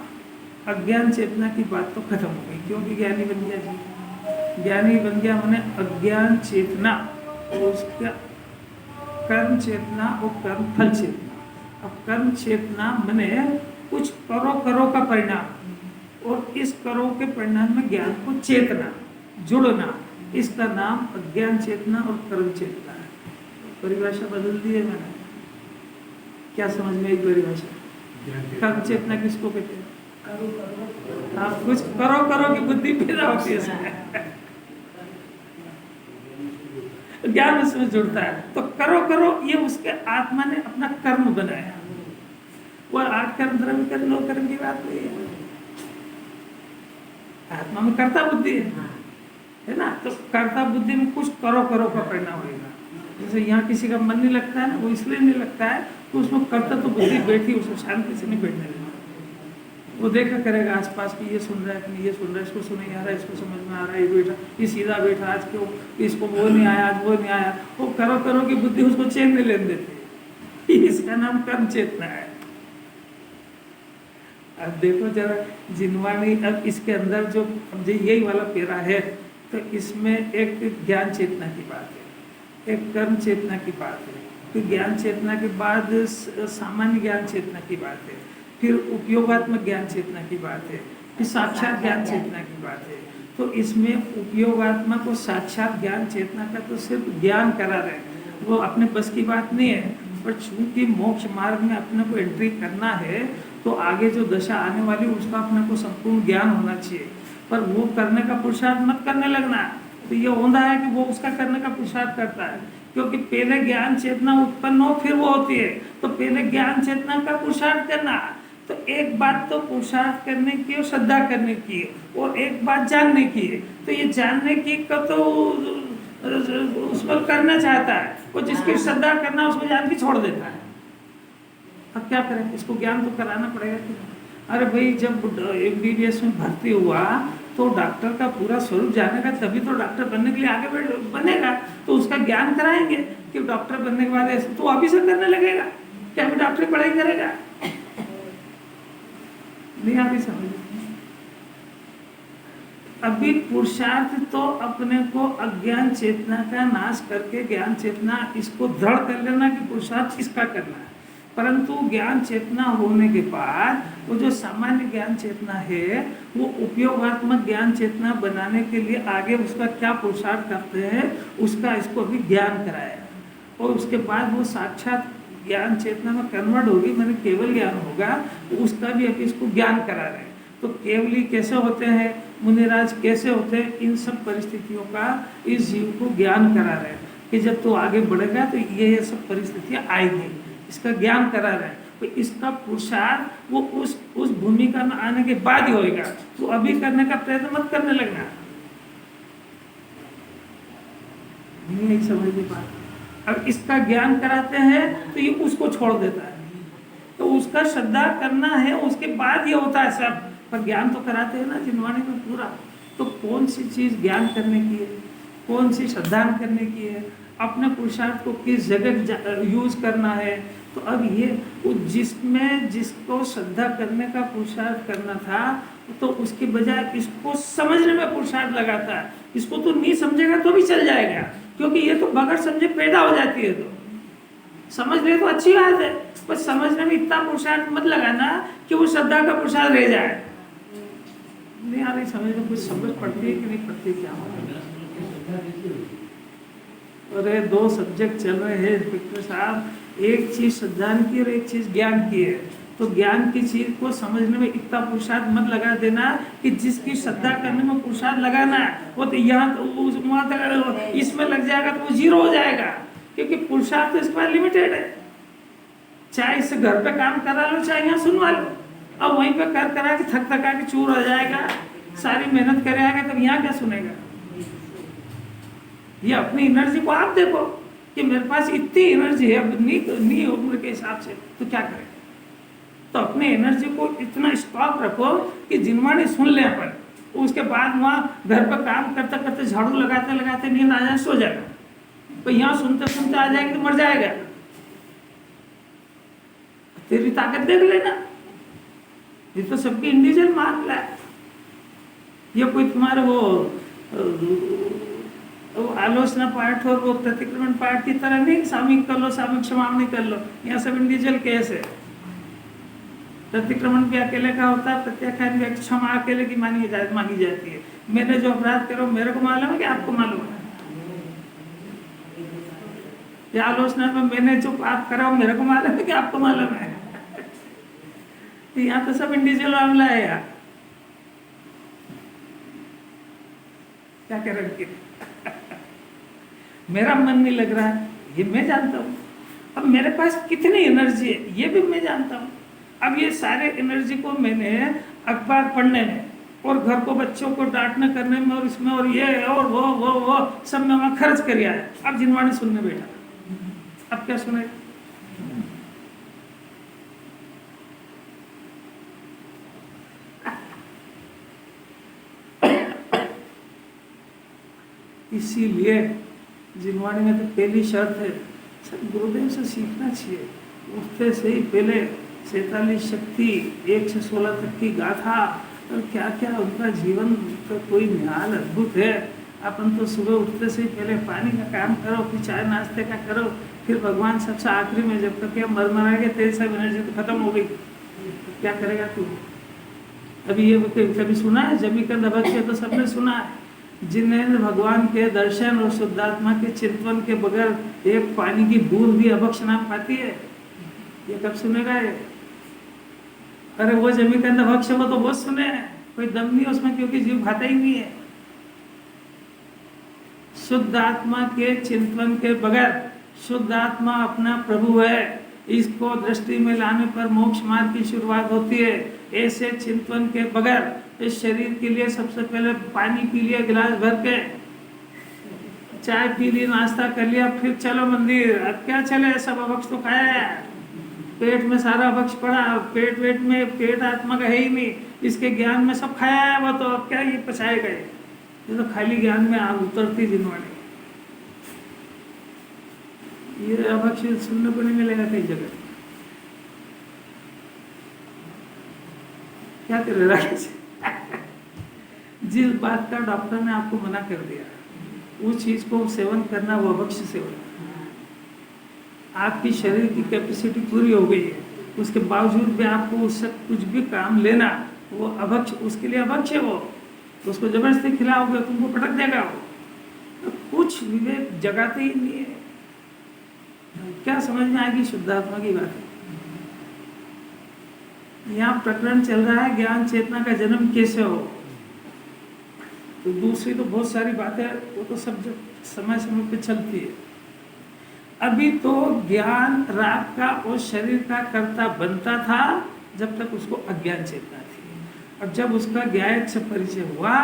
अज्ञान चेतना की बात तो खत्म हो गई, क्योंकि ज्ञानी बन गया जी। ज्ञानी बन गया मैंने अज्ञान चेतना और उसका कर्म चेतना और कर्म फल चेतना। अब कर्म चेतना मैंने कुछ करो का परिणाम, और इस करो के परिणाम में ज्ञान को चेतना जुड़ना, इसका नाम अज्ञान चेतना और कर्म चेतना है। परिभाषा बदल दी है मैंने। क्या समझ में आई परिभाषा? कर्म चेतना किसको कहते हैं? हाँ, कुछ करो करो की बुद्धि पैदा होती है इसमें। ज्ञान उसमें जुड़ता है। तो करो करो ये उसके आत्मा ने अपना कर्म बनाया। वो 8 कर्म द्रव्य कर्म 9 कर्म की बात नहीं है। आत्मा में कर्ता बुद्धि है ना। तो कर्ता बुद्धि में कुछ करो करो का परिणाम होगा। जैसे यहाँ किसी का मन नहीं लगता है ना, वो इसलिए नहीं लगता है तो उसमें कर्ता तो बुद्धि बैठी, उसको शांति से नहीं बैठने देगा। वो देखा करेगा आसपास की, ये सुन रहा है कि नहीं, ये सुन रहा है, इसको सुन नहीं आ रहा है, इसको समझ में आ रहा है, ये बैठा, ये सीधा बैठा, आज क्यों इसको वो नहीं आया, आज वो नहीं आया। वो करो करो की बुद्धि उसको चैन नहीं लेने देती। इसका नाम कर्म चेतना है। अब देखो जरा जिनवाणी, अब इसके अंदर जो यही वाला पेरा है, तो इसमें एक ज्ञान चेतना की बात है, एक कर्म चेतना की बात है, फिर ज्ञान चेतना के बाद सामान्य ज्ञान चेतना की बात है, फिर उपयोगात्मक ज्ञान चेतना की बात है, फिर साक्षात ज्ञान चेतना की बात है। तो इसमें उपयोगात्मक और साक्षात ज्ञान चेतना का तो सिर्फ ज्ञान करा रहे हैं, वो अपने बस की बात नहीं है। पर चूंकि मोक्ष मार्ग में अपने को एंट्री करना है, तो आगे जो दशा आने वाली उसका अपने को संपूर्ण ज्ञान होना चाहिए। पर वो करने का पुरुषार्थ मत करने लगना। तो ये होता है कि वो उसका करने का पुरुषार्थ करता है, क्योंकि पहले ज्ञान चेतना उत्पन्न हो फिर वो होती है। तो पहले ज्ञान चेतना का पुरुषार्थ करना। तो एक बात तो पुरुषार्थ करने की और श्रद्धा करने की है, और एक बात जानने की है। तो ये जानने की का तो उसको करना चाहता है, वो जिसकी श्रद्धा करना उसको जान के छोड़ देता है। अब क्या करें, इसको ज्ञान तो कराना पड़ेगा कि। अरे भाई, जब MBBS में भर्ती हुआ तो डॉक्टर का पूरा स्वरूप जानेगा, तभी तो डॉक्टर बनने के लिए आगे बनेगा। तो उसका ज्ञान कराएंगे कि डॉक्टर बनने के बाद ऐसे तो अभी से करने लगेगा, क्या अभी डॉक्टरी पढ़ाई करेगा? नहीं आती समझ। अभी पुरुषार्थ तो अपने को अज्ञान चेतना का नाश करके ज्ञान चेतना इसको दृढ़ कर लेना कि पुरुषार्थ इसका करना है। परंतु ज्ञान चेतना होने के बाद वो जो सामान्य ज्ञान चेतना है, वो उपयोगात्मक ज्ञान चेतना बनाने के लिए आगे उसका क्या पुरुषार्थ करते हैं, उसका इसको अभी ज्ञान कराया। और उसके बाद वो साक्षात ज्ञान चेतना में कन्वर्ट होगी, मैंने केवल ज्ञान होगा, तो उसका भी अभी इसको ज्ञान करा रहे हैं। तो केवली कैसे होते हैं, मुनिराज कैसे होते हैं, इन सब परिस्थितियों का इस जीव को ज्ञान करा रहे हैं कि जब तो आगे बढ़ेगा तो ये सब परिस्थितियां आएगी, इसका ज्ञान करा रहे हैं। तो इसका पुरुषार्थ वो उस भूमिका में आने के बाद ही होएगा। तो अभी करने का प्रयत्न मत करने लगना। नहीं समझ नहीं पाता। अब इसका ज्ञान कराते हैं तो ये उसको छोड़ देता है, तो उसका श्रद्धा करना है, उसके बाद ये होता है सब। पर ज्ञान तो कराते हैं ना जिनवाणी में पूरा। तो कौन सी चीज ज्ञान करने की है, कौन सी श्रद्धा करने की है, अपने पुरुषार्थ को किस जगह यूज करना है। तो अब ये जिसमें जिसको श्रद्धा करने का पुरुषार्थ करना था, तो उसके बजाय इसको समझने में पुरुषार्थ लगाता है। इसको तो नहीं समझेगा तो भी चल जाएगा, क्योंकि ये तो बगैर समझे पैदा हो जाती है। तो समझ ले तो अच्छी बात है, पर समझने में इतना पुरुषार्थ मत लगाना कि वो श्रद्धा का पुरुषार्थ रह जाए। नहीं आ रही समझ में, कुछ समझ पड़ती है कि नहीं पड़ती, क्या अरे 2 सब्जेक्ट चल रहे हैं इंस्पेक्टर साहब, एक चीज श्रद्धा की और एक चीज ज्ञान की है। तो ज्ञान की चीज को समझने में इतना पुरुषार्थ मत लगा देना कि जिसकी श्रद्धा करने में पुरुषार्थ लगाना है, वो तो यहाँ तो वहां तक इसमें लग जाएगा तो वो 0 हो जाएगा, क्योंकि पुरुषार्थ तो इसके बाद लिमिटेड है। चाहे इससे घर पे काम करा लो, चाहे यहाँ सुनवा लो, अब वहीं पे कर करा के थक थका के चूर हो जाएगा, सारी मेहनत करेगा, तब यहाँ क्या सुनेगा। ये अपनी एनर्जी को आप देखो कि मेरे पास इतनी एनर्जी है, अब नहीं उम्र के हिसाब से, तो क्या करें। तो अपने एनर्जी को इतना स्टॉक रखो कि जिनवाणी सुन ले अपन, उसके बाद वहाँ घर पर काम करते करते झाड़ू लगाते लगाते नींद आ जाए, सो जाएगा। तो यहाँ सुनते सुनते आ जाएंगे तो मर जाएगा। तेरी ताकत देख लेना, ये तो सबकी इंडिविजुअल मामला है। ये कोई तुम्हारे वो आलोचना पाठ और वो प्रतिक्रमण पाठ की तरह नहीं, सामूहिक कर लो, सामूहिक क्षमावनी कर लो। यहाँ सब इंडिविजुअल केस है। प्रतिक्रमण भी अकेले का होता है, प्रत्याख्यान भी क्षमा अकेले की मांगी जाती है। मैंने जो अपराध करो मेरे को मालूम है कि आपको मालूम है। ये आलोचना में मैंने जो पाप करा वो मेरे को मालूम है कि आपको मालूम है? यहाँ तो सब इंडिविजुअल मामला है यार, क्या करेंगे? मेरा मन नहीं लग रहा है, ये मैं जानता हूँ। अब मेरे पास कितनी एनर्जी है ये भी मैं जानता हूँ। अब ये सारे एनर्जी को मैंने अखबार पढ़ने में और घर को बच्चों को डांटने करने में और इसमें और ये और वो सब में वहाँ खर्च कर आया। अब जिनवाणी सुनने बैठा, अब क्या सुने? इसीलिए जिनवाणी में तो पहली शर्त है, सब गुरुदेव से सीखना चाहिए। उठते से ही पहले 47 शक्ति 1 से 16 तक की गाथा और क्या क्या उनका जीवन का कोई निहाल अद्भुत है। अपन तो सुबह उठते से ही पहले पानी का काम करो, फिर चाय नाश्ते का करो, फिर भगवान सबसे आखिरी में जब तक मर मराएंगे तेरी सब एनर्जी तो खत्म हो गई, तो क्या करेगा तू? अभी ये कभी सुना है जमी का दबक? तो सबने सुना है। जिन्हें भगवान के दर्शन और शुद्धात्मा के चिंतन के बगैर एक पानी की बूंद भी अभक्ष ना पाती है, ये कब सुनेगा ये? अरे वो जमी के अंदर भक्ष वो तो बहुत सुने हैं, कोई दम नहीं उसमें, क्योंकि जीव खाता ही नहीं है। शुद्ध आत्मा के चिंतन के बगैर, शुद्ध आत्मा अपना प्रभु है, इसको दृष्टि में लाने पर मोक्ष मार्ग की शुरुआत होती है। ऐसे चिंतन के बगैर इस शरीर के लिए सबसे पहले पानी पी लिया गिलास भर के, चाय पी ली, नाश्ता कर लिया, फिर चलो मंदिर। अब क्या चले, सब अभक्ष तो खाया है, पेट में सारा अभक्ष पड़ा, पेट वेट में, पेट आत्मा का है ही नहीं, इसके ज्ञान में सब खाया है वो, तो अब क्या ये पचाए गए? ये तो खाली ज्ञान में आग उतरती जिनवाणी। ये अभक्ष सुनने को नहीं मिलेगा कई जगह। क्या कर रहे? जिस बात का डॉक्टर ने आपको मना कर दिया उस चीज को सेवन करना वो अभक्ष सेवन। आपकी शरीर की कैपेसिटी पूरी हो गई है, उसके बावजूद भी आपको उससे कुछ भी काम लेना, वो अभक्ष, उसके लिए अभक्ष है वो। तो उसको जबरदस्ती खिलाओगे तुमको पटक देगा वो, तो कुछ विवेक जगाते ही नहीं है। क्या समझ में आएगी शुद्धात्मा की बात है? यहाँ प्रकरण चल रहा है ज्ञान चेतना का जन्म कैसे हो, तो दूसरी तो बहुत सारी बातें वो तो सब समय समय पे चलती है। अभी तो ज्ञान राग का और शरीर का कर्ता बनता था जब तक उसको अज्ञान चेतना थी, और जब उसका ज्ञायक से परिचय हुआ,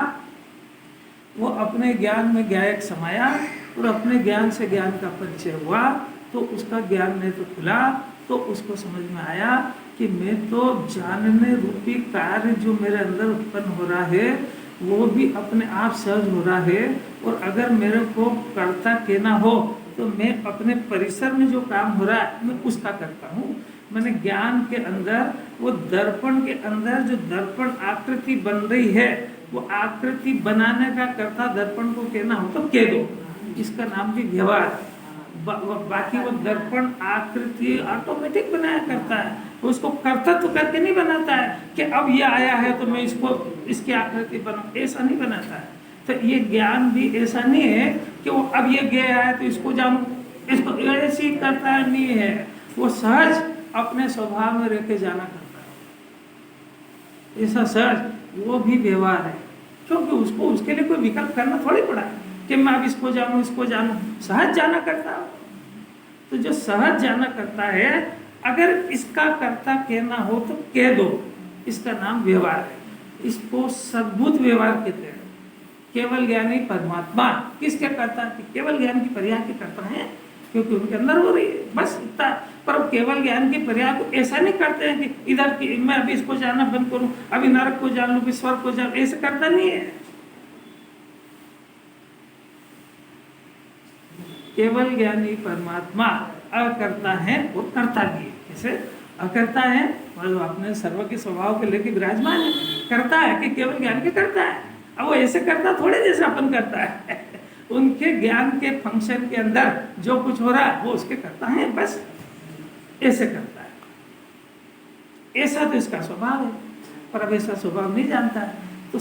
वो अपने ज्ञान में ज्ञायक समाया और अपने ज्ञान से ज्ञान का परिचय हुआ, तो उसका ज्ञान नेत्र खुला, तो उसको समझ में आया कि मैं तो जानने रूपी कार्य जो मेरे अंदर उत्पन्न हो रहा है वो भी अपने आप सहज हो रहा है, और अगर मेरे को कर्ता कहना हो तो मैं अपने परिसर में जो काम हो रहा है मैं उसका करता हूँ। मैंने ज्ञान के अंदर, वो दर्पण के अंदर जो दर्पण आकृति बन रही है, वो आकृति बनाने का कर्ता दर्पण को कहना हो तो कह दो, इसका नाम भी व्यवहार है। बाकी वो दर्पण आकृति ऑटोमेटिक बनाया करता है, उसको कर्ता तो करके नहीं बनाता है कि अब ये आया है तो मैं इसको इसकी आकृति बनाऊं, ऐसा नहीं बनाता है। तो ये ज्ञान भी ऐसा नहीं है कि वो अब ये गया है तो इसको जानूं, इसको ऐसे ही करता है, नहीं है। वो सहज अपने स्वभाव में रह के जाना करता है, ऐसा सहज वो भी व्यवहार है, क्योंकि उसको उसके लिए कोई विकल्प करना थोड़ी पड़ा है कि मैं अब इसको जानूं इसको जानूं, सहज जाना करता है। तो जो सहज जाना करता है, अगर इसका कर्ता कहना हो तो कह दो, इसका नाम व्यवहार है। इसको सद्भुत व्यवहार कहते हैं। केवल ज्ञानी परमात्मा किसके कर्ता? केवल ज्ञान की पर्याय के कर्ता हैं, क्योंकि उनके अंदर हो रही है, बस इतना। पर केवल ज्ञान की पर्याय को ऐसा नहीं करते हैं कि इधर की मैं अभी इसको जानना बंद करूं, अभी नरक को जान लूं, फिर स्वर्ग को जान, ऐसे करता नहीं है। केवल ज्ञानी परमात्मा अकर्ता है और कर्ता भी है। कैसे अकर्ता है? मतलब अपने सर्व के स्वभाव के लेके विराजमान है। करता है कि केवल ज्ञान के करता है। अब वो ऐसे करता थोड़े जैसे अपन करता है उनके ज्ञान के फंक्शन के अंदर जो कुछ हो रहा है वो उसके करता है, बस ऐसे करता है। ऐसा तो इसका स्वभाव है, पर अब ऐसा स्वभाव नहीं जानता है। तो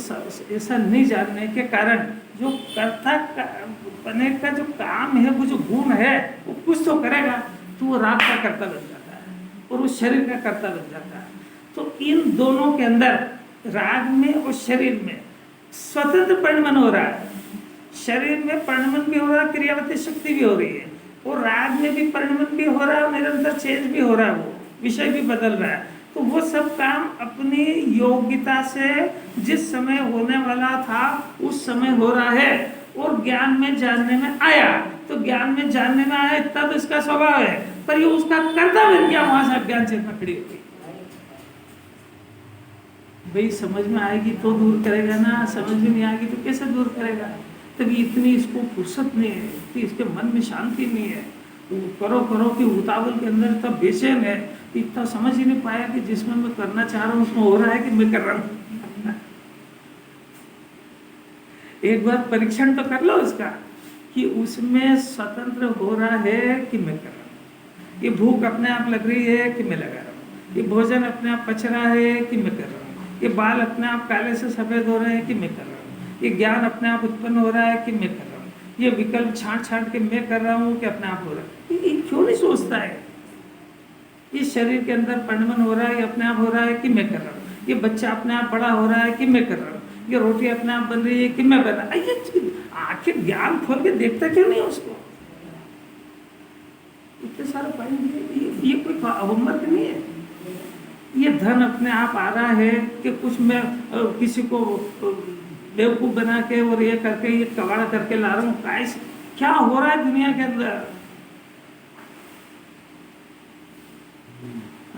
ऐसा नहीं जानने के कारण जो कर्ता बने का जो काम है, वो जो गुण है, वो कुछ तो करेगा, तो वो राग का कर्ता बन जाता है और वो शरीर का कर्ता बन जाता है। तो इन दोनों के अंदर, राग में और शरीर में स्वतंत्र परिणमन हो रहा है। शरीर में परिणमन भी हो रहा है, क्रियावती शक्ति भी हो रही है, और राग में भी परिणमन भी हो रहा है, निरंतर चेंज भी हो रहा है, वो विषय भी बदल रहा है। तो वो सब काम अपनी योग्यता से जिस समय होने वाला था उस समय हो रहा है, और ज्ञान में जानने में आया, तो ज्ञान में जानने में आया इतना तो इसका स्वभाव है, पर ये उसका कर्ता बन गया, वहां से अज्ञान चेतना खड़ी होगी। भाई समझ में आएगी तो दूर करेगा ना, समझ में नहीं आएगी तो कैसे दूर करेगा। तभी इतनी इसको फुर्सत नहीं है, कि इसके मन में शांति नहीं है, करो करो कि उतावल के अंदर इतना बेचैन है, इतना समझ ही नहीं पाया कि जिसमें मैं करना चाह रहा हूँ उसमें हो रहा है कि मैं कर रहा हूँ। एक बार परीक्षण तो कर लो इसका, कि उसमें स्वतंत्र हो रहा है कि मैं कर रहा हूँ, ये भूख अपने आप लग रही है कि मैं लगा रहा हूँ, ये भोजन अपने आप पच रहा है कि मैं कर रहा हूँ, ये बाल अपने आप काले से सफेद हो रहे हैं कि मैं कर रहा हूँ, ये ज्ञान अपने आप उत्पन्न हो रहा है कि मैं कर रहा हूँ, ये विकल्प छांट छांट के मैं कर रहा हूँ कि अपने आप हो रहा है। ये क्यों नहीं सोचता है? इस शरीर के अंदर परिणमन हो रहा है, ये अपने आप हो रहा है कि मैं कर रहा हूँ, ये बच्चा अपने आप बड़ा हो रहा है कि मैं कर रहा हूँ, ये रोटी अपने आप बन रही है कि मैं बन रहा हूँ। ये आखिर ज्ञान खोल के देखता क्यों नहीं उसको? इतने सारे पॉइंट, ये कोई होमवर्क नहीं है। ये धन अपने आप आ रहा है कि कुछ मैं किसी को बेवकूफ बना के और ये करके ये कबाड़ा करके ला रहा हूँ, क्या हो रहा है दुनिया के अंदर?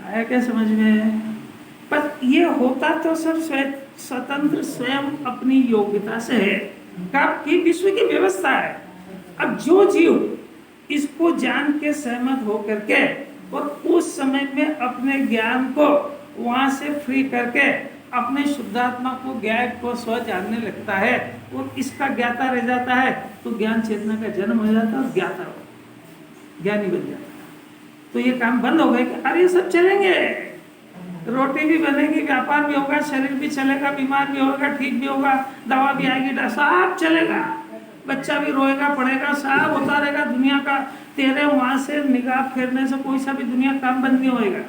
आया क्या समझ में? पर ये होता तो सब स्वतंत्र स्वयं अपनी योग्यता से है, कब की विश्व की व्यवस्था है। अब जो जीव इसको जान के सहमत हो करके और उस समय में अपने ज्ञान को वहां से फ्री करके अपने शुद्धात्मा को, ज्ञान को स्व जानने लगता है और इसका ज्ञाता रह जाता है, तो ज्ञान चेतना का जन्म हो जाता है और ज्ञाता हो ज्ञानी बन जाता है। तो ये काम बंद हो गए कि अरे ये सब चलेंगे, रोटी भी बनेगी, व्यापार भी होगा, शरीर भी चलेगा, बीमार भी होगा, ठीक भी होगा, दवा भी आएगी, सब चलेगा, बच्चा भी रोएगा, पढ़ेगा, सब होता रहेगा दुनिया का। तेरे वहां से निगाह फेरने से कोई सा भी दुनिया काम बंद नहीं होएगा,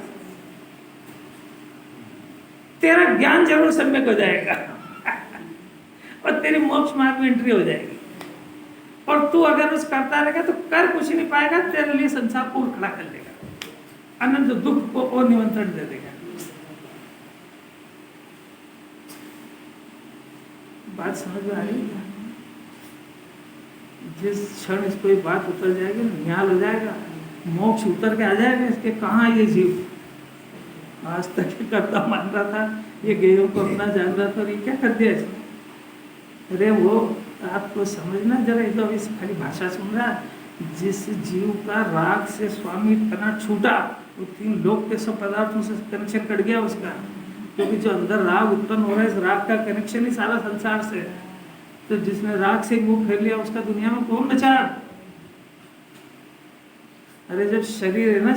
तेरा ज्ञान जरूर सम्यक हो जाएगा और तेरी मोक्ष मार्ग में एंट्री हो जाएगी। और तू अगर उस करता रहेगा तो कर कुछ नहीं पाएगा, तेरे लिए संसार को खड़ा कर देगा, अनंत दुख को और निमंत्रण दे देगा। बात समझ में आ रही है? जिस क्षण इसको ये बात उतर जाएगी, न्याल हो जाएगा, मोक्ष उतर के आ जाएगा इसके। कहाँ ये जीव आज तक करता मान रहा था, ये गेयों को अपना जान रहा था, और ये क्या कर दिया इसने? अरे वो आपको समझना जरा, ये तो अभी खाली भाषा सुन रहा है। जिस जीव का राग से स्वामी तना छूटा, वो 3 लोक के सब पदार्थों से कनेक्शन कट गया उसका, क्योंकि जो अंदर राग उत्पन्न हो रहा है, इस राग का कनेक्शन ही सारा संसार से। तो जिसने राग से मुंह फेर लिया उसका दुनिया में कौन बचा? अरे जब शरीर है ना,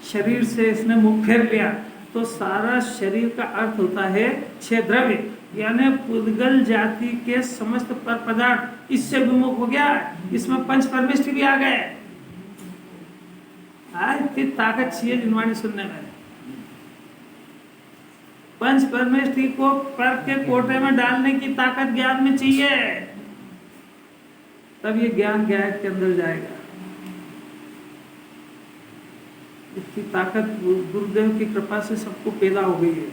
शरीर से इसने मुख फेर लिया, तो सारा शरीर का अर्थ होता है 6 द्रव्य, यानी पुद्गल जाति के समस्त पदार्थ इससे विमुख हो गया। इसमें पंच परमेष्टि भी आ गए। इतनी ताकत चाहिए जिनवाणी सुनने में। पंच परमेष्टि को पर के कोटे में डालने की ताकत ज्ञान में चाहिए, तब ये ज्ञान ज्ञान के अंदर जाएगा। इसकी ताकत गुरुदेव की कृपा से सबको पैदा हो गई है।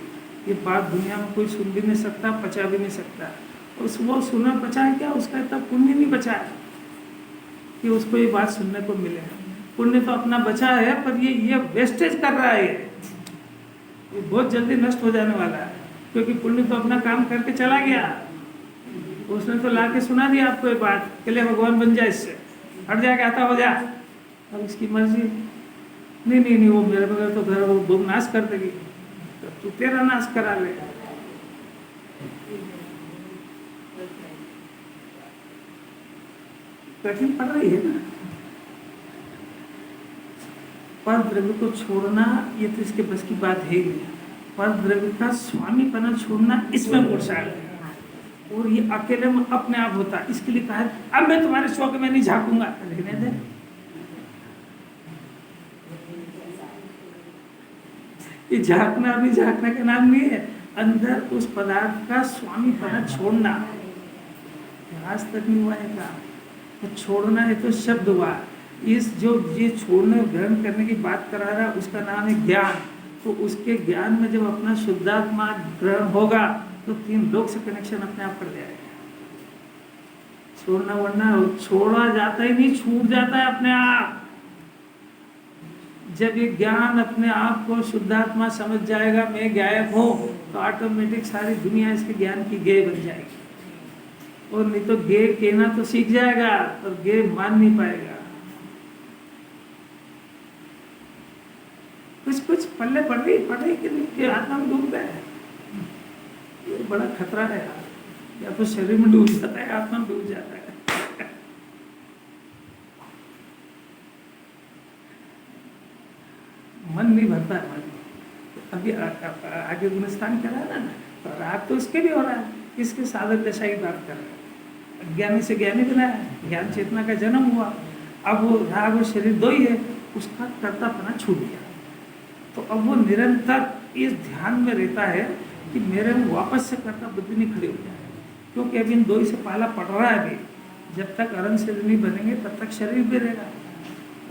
ये बात दुनिया में कोई सुन भी नहीं सकता, पचा भी नहीं सकता। वो सुना पचा है क्या? उसका इतना पुण्य नहीं बचा है कि उसको ये बात सुनने को मिले। पुण्य तो अपना बचा है, पर ये वेस्टेज कर रहा है, ये बहुत जल्दी नष्ट हो जाने वाला है, क्योंकि पुण्य तो अपना काम करके चला गया। उसने तो ला के सुना दिया आपको ये बात के लिए भगवान बन जाए, इससे हट जाके आता हो जा। अब इसकी मर्जी, नहीं वो मेरे बगैर तो घर वो नाश कर देगी, तो तू तेरा नाश करा ले। कठिन पड़ रही है ना। पर द्रव्य को छोड़ना ये तो इसके बस की बात है ही नहीं। पर द्रव्य का स्वामीपना छोड़ना इसमें पुरुषार्थ है। और ये अकेले में अपने आप होता है। इसके लिए कहा है, अब मैं तुम्हारे शौक में नहीं झांकूंगा, रहने दे। ये झांकना नहीं झांकने का नाम नहीं है, अंदर उस पदार्थ का स्वामीपना छोड़ना। आज तक नहीं हुआ है काम, तो छोड़ना है तो शब्द हुआ। इस जो ये छोड़ने ग्रहण करने की बात करा रहा है उसका नाम है ज्ञान। तो उसके ज्ञान में जब अपना शुद्धात्मा ग्रहण होगा तो 3 लोक से कनेक्शन अपने आप कर जाएगा। छोड़ना वरना छोड़ा जाता ही नहीं, छूट जाता है अपने आप। जब ये ज्ञान अपने आप को शुद्धात्मा समझ जाएगा, मैं गायब हूं, तो ऑटोमेटिक सारी दुनिया इसके ज्ञान की गे बन जाएगी। और नहीं तो गे कहना तो सीख जाएगा और गे मान नहीं पाएगा। कुछ पल्ले पड़ रही कि आत्मा में डूब गए। ये बड़ा खतरा है यार, या तो शरीर में डूब जाता है, आत्मा में डूब जाता है। मन नहीं भरता है मन। अभी आगे गुणस्थान कर रहा है ना, तो राग तो उसके भी हो रहा है। किसके साधक दशा की बात कर रहे हैं। ज्ञानी से ज्ञानी बनाया, ज्ञान चेतना का जन्म हुआ। अब वो राग और शरीर दो ही है, उसका कर्तापना छूट गया। तो अब वो निरंतर इस ध्यान में रहता है कि मेरे में वापस से कर्ता बुद्धि नहीं खड़ी हो जाए, क्योंकि अभी इन 2 ही से पाला पड़ रहा है। अभी जब तक अरण शरीर नहीं बनेंगे तब तक शरीर भी रहेगा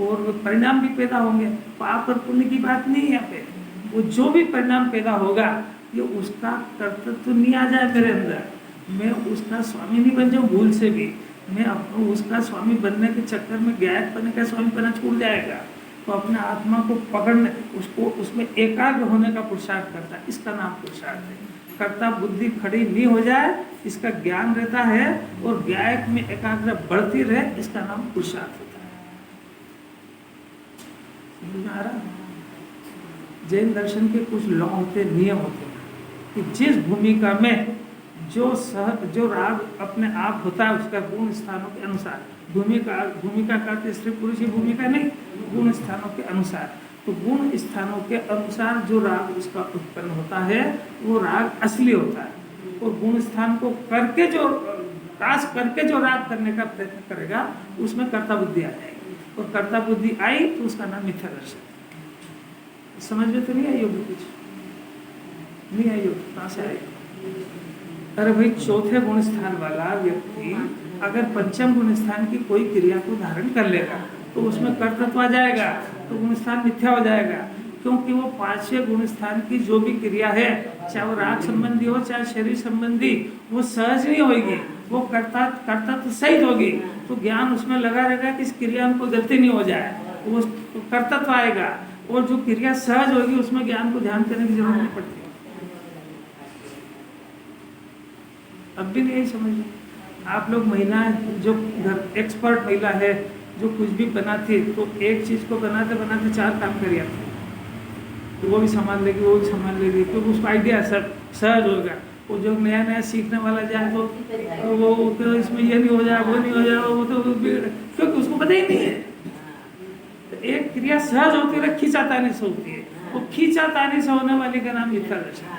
और परिणाम भी पैदा होंगे। पाप और पुण्य की बात नहीं है यहाँ पे। वो जो भी परिणाम पैदा होगा ये उसका कर्तृत्व नहीं आ जाए मेरे अंदर, मैं उसका स्वामी नहीं बन जाऊँ भूल से भी। मैं उसका स्वामी बनने के चक्कर में गायब बनने का स्वामी बनना छूट जाएगा। तो अपने आत्मा को पकड़ने, उसको उसमें एकाग्र होने का पुरुषार्थ करता है। इसका नाम पुरुषार्थ है। कर्ता बुद्धि खड़ी नहीं हो जाए, इसका ज्ञान रहता है और गायक में एकाग्र बढ़ती रहे, इसका नाम पुरुषार्थ होता है। समझ में आ रहा? जैन दर्शन के कुछ लॉ होते, नियम होते हैं कि जिस भूमिका में जो राग अपने आप होता है उसका गुण स्थानों के अनुसार, भूमिका का स्त्री पुरुष की भूमिका नहीं, गुण स्थानों के अनुसार। तो गुण स्थानों के अनुसार जो राग उसका उत्पन्न होता है वो राग असली होता है। और गुण स्थान को करके जो टास्क करके जो राग करने का प्रयत्न करेगा उसमें कर्ता बुद्धि आ जाएगी। और कर्ता बुद्धि आई तो उसका नाम मिथ्या दर्शन। समझ में तो नहीं आई होगी? कुछ नहीं आई होगी, कहाँ से आएगी? अरे भाई, चौथे गुण स्थान वाला व्यक्ति अगर पंचम गुण स्थान की कोई क्रिया को धारण कर लेगा तो उसमें कर्तृत्व आ जाएगा, तो गुण स्थान मिथ्या हो जाएगा। क्योंकि वो 5वें गुण स्थान की जो भी क्रिया है, चाहे वो राग संबंधी हो चाहे शरीर संबंधी, वो सहज नहीं होगी, वो कर्तृत्व सहित होगी। तो ज्ञान उसमें लगा रहेगा कि इस क्रिया में कोई गलती नहीं हो जाए, वो कर्तृत्व आएगा। और जो क्रिया सहज होगी उसमें ज्ञान को ध्यान करने की जरूरत नहीं पड़ती। अब भी नहीं समझ में? आप लोग महिला जो घर एक्सपर्ट महिला है, जो कुछ भी बनाती है, तो एक चीज को बनाते बनाते 4 काम कर आती है, तो वो भी संभाल लेगी, वो भी संभाल लेगी, क्योंकि उसको आइडिया सब सहज होगा। वो जो नया नया सीखने वाला जाए तो वो इसमें ये नहीं हो जाए, वो नहीं हो जाए, वो तो क्योंकि उसको पता ही नहीं है। तो एक क्रिया सहज होती है, खींचातानी से होती है, वो खींचातानी से होने वाली का नाम मिथ्या दशा।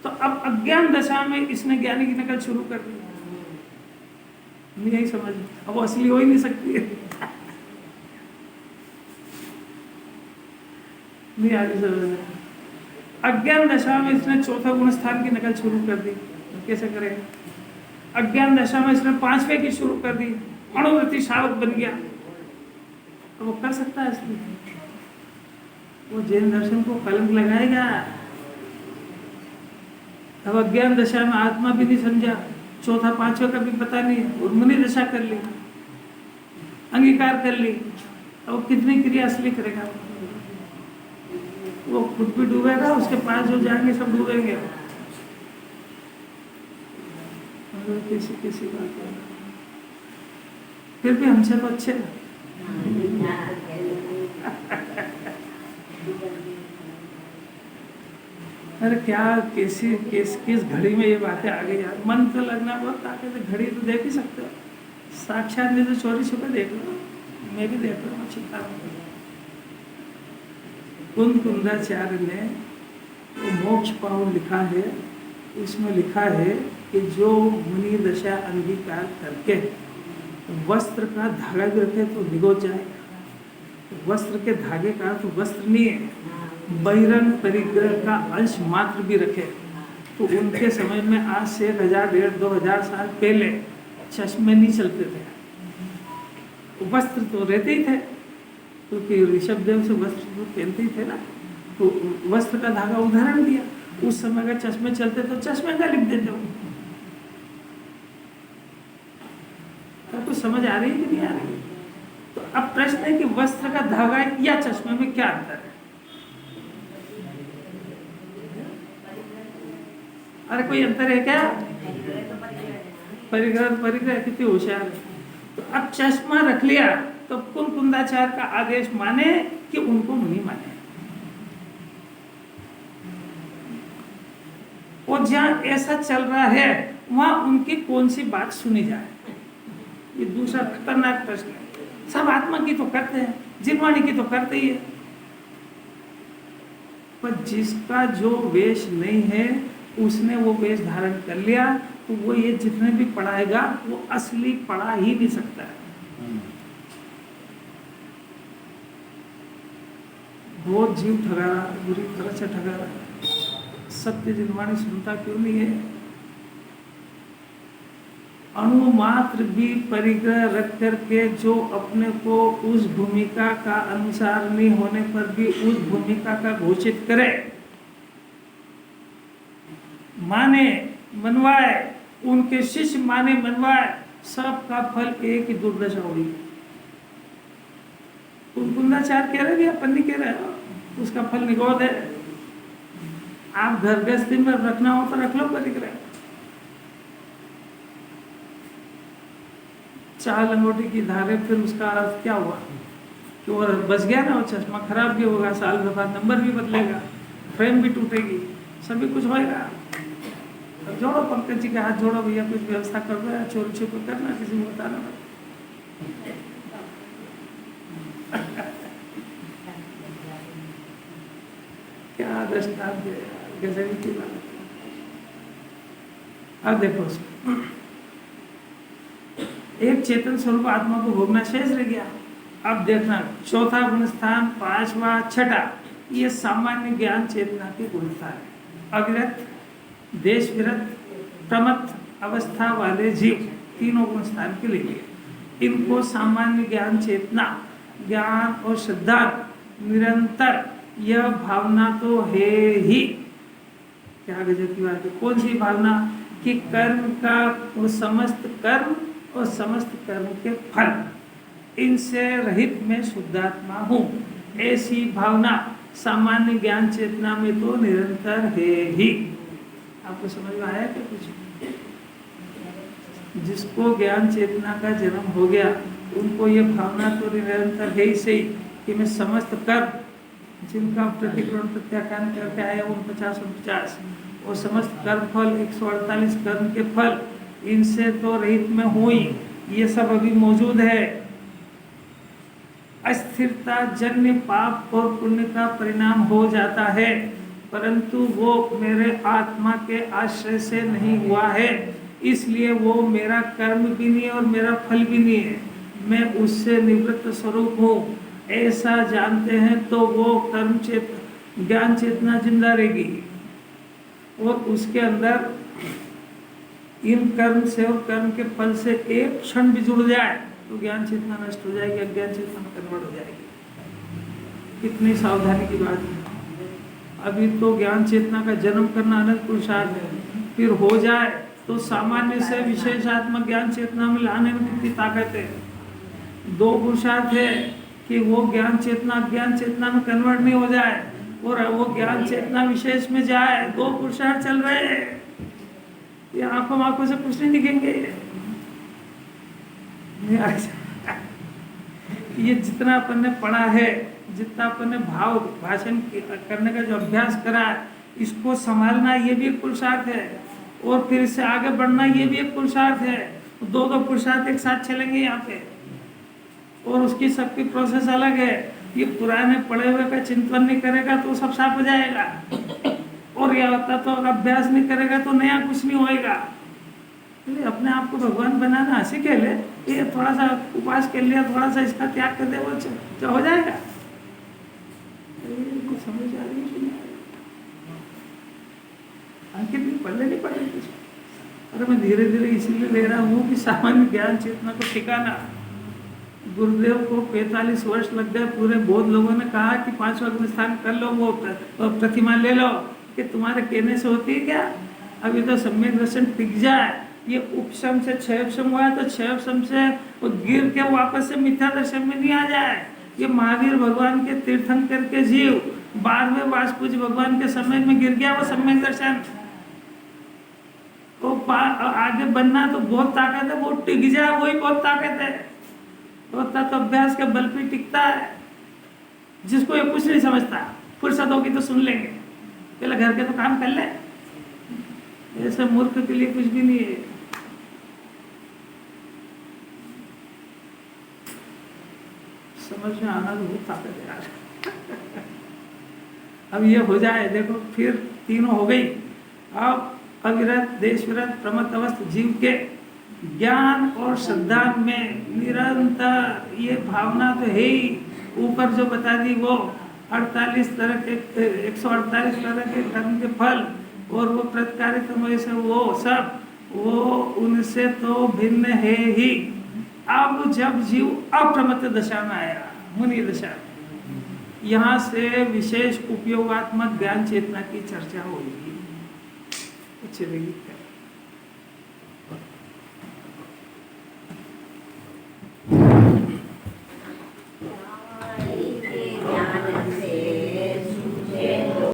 तो अब अज्ञान दशा में इसने ज्ञानी की नकल शुरू कर दी। नहीं यही समझ, अब वो असली हो ही नहीं सकती है। नहीं आगे समझ। अज्ञान दशा में इसने चौथा गुण स्थान की नकल शुरू कर दी। कैसे करेगा? अज्ञान दशा में इसने 5वें की शुरू कर दी, अणुवृत्ति शावक बन गया, तो वो कर सकता है इसलिए वो जैन दर्शन को कलंक लगाएगा। अब अज्ञान दशा में आत्मा भी नहीं समझा, चौथा 5वां का भी पता नहीं, और मुनि दशा कर ली, अंगीकार कर ली, अब कितनी क्रिया असली करेगा? वो खुद भी डूबेगा, उसके पास जो जाएंगे सब डूबेंगे। किसी बात है, फिर भी हमसे तो अच्छे हैं। अरे क्या किस घड़ी में ये बातें आ गई यार। मन तो लगना बहुत ताकत है, घड़ी तो देख ही सकते हो, साक्षात नहीं तो चोरी छुपे देख लो, मैं भी देख रहा हूँ, चिंता नहीं। कुंदाचार्य ने वो मोक्ष पावन लिखा है, उसमें लिखा है कि जो मुनि दशा अंगीकार करके वस्त्र का धागा भी रखे तो भिगो जाएगा। वस्त्र के धागे का तो वस्त्र नहीं है, बहिरंग परिग्रह का अंश मात्र भी रखे तो उनके समय में आज से 1000, 1500, 2000 साल पहले चश्मे नहीं चलते थे, वस्त्र तो रहते ही थे, क्योंकि ऋषभ देव से वस्त्र तो पहनते ही थे ना। तो वस्त्र का धागा उदाहरण दिया, उस समय अगर चश्मे चलते तो चश्मे का लिख देते हो। आपको समझ आ रही है कि नहीं आ रही? तो अब प्रश्न है कि वस्त्र का धागा या चश्मे में क्या अंतर है? अरे कोई अंतर है क्या? परिग्रह कितनी होशियार है। तो अब चश्मा रख लिया तो कुल कुंदाचार का आदेश माने कि उनको नहीं माने। और जहां ऐसा चल रहा है वहां उनकी कौन सी बात सुनी जाए? ये दूसरा खतरनाक प्रश्न है। सब आत्मा की तो करते हैं, जिनवाणी की तो करते ही है, पर जिसका जो वेश नहीं है उसने वो वेश धारण कर लिया तो वो ये जितने भी पढ़ाएगा वो असली पढ़ा ही नहीं सकता है। बहुत जीव ठगा रहा, बुरी तरह से ठगा रहा। सत्य जिनवाणी सुनता क्यों नहीं है? अणु मात्र भी परिग्रह रख करके जो अपने को उस भूमिका का अनुसार नहीं होने पर भी उस भूमिका का घोषित करे, माने मनवाए, उनके शिष्य माने मनवाए, सबका फल एक ही दुर्दशा हुई। कुंदाचार कह रहे अपन नहीं कह रहे, उसका फल निगोद है। आप घर गृहस्थी में रखना हो तो रख लो परिग्रह। चार लंगोटी की धारे, फिर उसका अर्थ क्या हुआ कि वो बच गया ना, वो चश्मा खराब भी होगा, साल के बाद नंबर भी बदलेगा, फ्रेम भी टूटेगी, सभी कुछ होएगा। जोड़ो, पंकज जी के हाथ जोड़ो भैया, कुछ व्यवस्था कर दो या चोरी छुप करना, किसी को बताना मत। क्या दृष्टांत है, गजब की बात। अब देखो एक चेतन स्वरूप आत्मा को भोगना शेष रह गया। अब देखना चौथा गुण स्थान, 5वां, 6ठा, ये सामान्य ज्ञान चेतना के गुण स्थान है। अविरत, देश विरत, प्रमत्त अवस्था वाले जीव, तीनों गुण स्थान के लिए इनको सामान्य ज्ञान चेतना, ज्ञान और श्रद्धा निरंतर यह भावना तो है ही। क्या गजब की बात है। कौन सी भावना? कि कर्म का वो समस्त कर्म और समस्त कर्म के फल, इनसे रहित मैं शुद्धात्मा हूँ, ऐसी भावना सामान्य ज्ञान चेतना में तो निरंतर है ही। आपको समझ में आया क्या कुछ? जिसको ज्ञान चेतना का जन्म हो गया उनको ये भावना तो निरंतर है ही सही कि मैं समस्त कर्म जिनका प्रतिक्रमण प्रत्याख्यान करके आए 49 और समस्त कर्म फल 148 कर्म के फल, इनसे तो रहित में हूँ ही, ये सब अभी मौजूद है। अस्थिरता जन्य पाप और पुण्य का परिणाम हो जाता है, परंतु वो मेरे आत्मा के आश्रय से नहीं हुआ है, इसलिए वो मेरा कर्म भी नहीं और मेरा फल भी नहीं है, मैं उससे निवृत्त स्वरूप हूँ। ऐसा जानते हैं तो वो कर्म ज्ञान चेतना जिंदा रहेगी और उसके अंदर इन कर्म से और कर्म के फल से एक क्षण भी जुड़ जाए तो ज्ञान चेतना नष्ट हो जाएगी, अज्ञान चेतना में कन्वर्ट हो जाएगी। कितनी सावधानी की बात है। अभी तो ज्ञान चेतना का जन्म करना अनंत पुरुषार्थ है, फिर हो जाए तो सामान्य से विशेषात्मक ज्ञान चेतना में लाने में कितनी ताकत है। 2 पुरुषार्थ है कि वो ज्ञान चेतना अज्ञान चेतना में कन्वर्ट नहीं हो जाए और वो ज्ञान चेतना विशेष में जाए। 2 पुरुषार्थ चल रहे हैं, ये आंखों से कुछ नहीं दिखेंगे। ये जितना अपन ने पढ़ा है, जितना अपन ने भाव भाषण करने का जो अभ्यास करा है, इसको संभालना ये भी एक पुरुषार्थ है और फिर इससे आगे बढ़ना ये भी एक पुरुषार्थ है। 2 पुरुषार्थ एक साथ चलेंगे यहाँ पे और उसकी सबकी प्रोसेस अलग है। ये पुराने पढ़े हुए का चिंतन नहीं करेगा तो सब साफ हो जाएगा और यह होता तो अभ्यास नहीं करेगा तो नया कुछ नहीं होएगा। इसलिए अपने आप को भगवान बनाना हंसी के ले, ये थोड़ा सा उपास कर लिया, थोड़ा सा इसका त्याग कर दे, वो क्या हो जाएगा? ये समझ आ रही है कि नहीं आ रही? अंकित भी पढ़ने नहीं पढ़े कुछ। अरे मैं धीरे धीरे इसीलिए ले रहा हूँ कि सामान्य ज्ञान चेतना को ठिकाना। गुरुदेव को 45 वर्ष लग गए पूरे। बहुत लोगों ने कहा कि 5वां अग्नि स्थान कर लो, वो प्रतिमा ले लो, कि तुम्हारे कहने से होती है क्या? अभी तो सम्यक दर्शन टिक जाए। ये उपशम से 6 उपशम हुआ है, तो 6 उपशम से वो गिर के वापस से मिथ्या दर्शन में नहीं आ जाए। ये महावीर भगवान के तीर्थंकर के जीव 12वें वासपूज भगवान के समय में गिर गया वो सम्यक दर्शन। तो आगे बनना तो बहुत ताकत है, वो टिक जाए वही बहुत ताकत है। तो तत्व अभ्यास के बल पे टिकता है। जिसको ये कुछ नहीं समझता, फुर्सत होगी तो सुन लेंगे, पहले घर के तो काम कर ले। ऐसे मूर्ख के लिए कुछ भी नहीं है। समझ में आना तो बहुत ताकत है यार। अब ये हो जाए, देखो फिर तीनों हो गई। अब अविरत, देशविरत, प्रमत्त अवस्थ जीव के ज्ञान और श्रद्धा में निरंतर ये भावना तो है ही। ऊपर जो बता दी वो 48 तरह के 148 तरह के कर्म के फल और वो प्रतिकारित से वो सब, वो उनसे तो भिन्न है ही। अब जब जीव अप्रमत्त दशा में आया, मुनि दशा में, यहाँ से विशेष उपयोगात्मक ज्ञान चेतना की चर्चा होगी। चलेगी।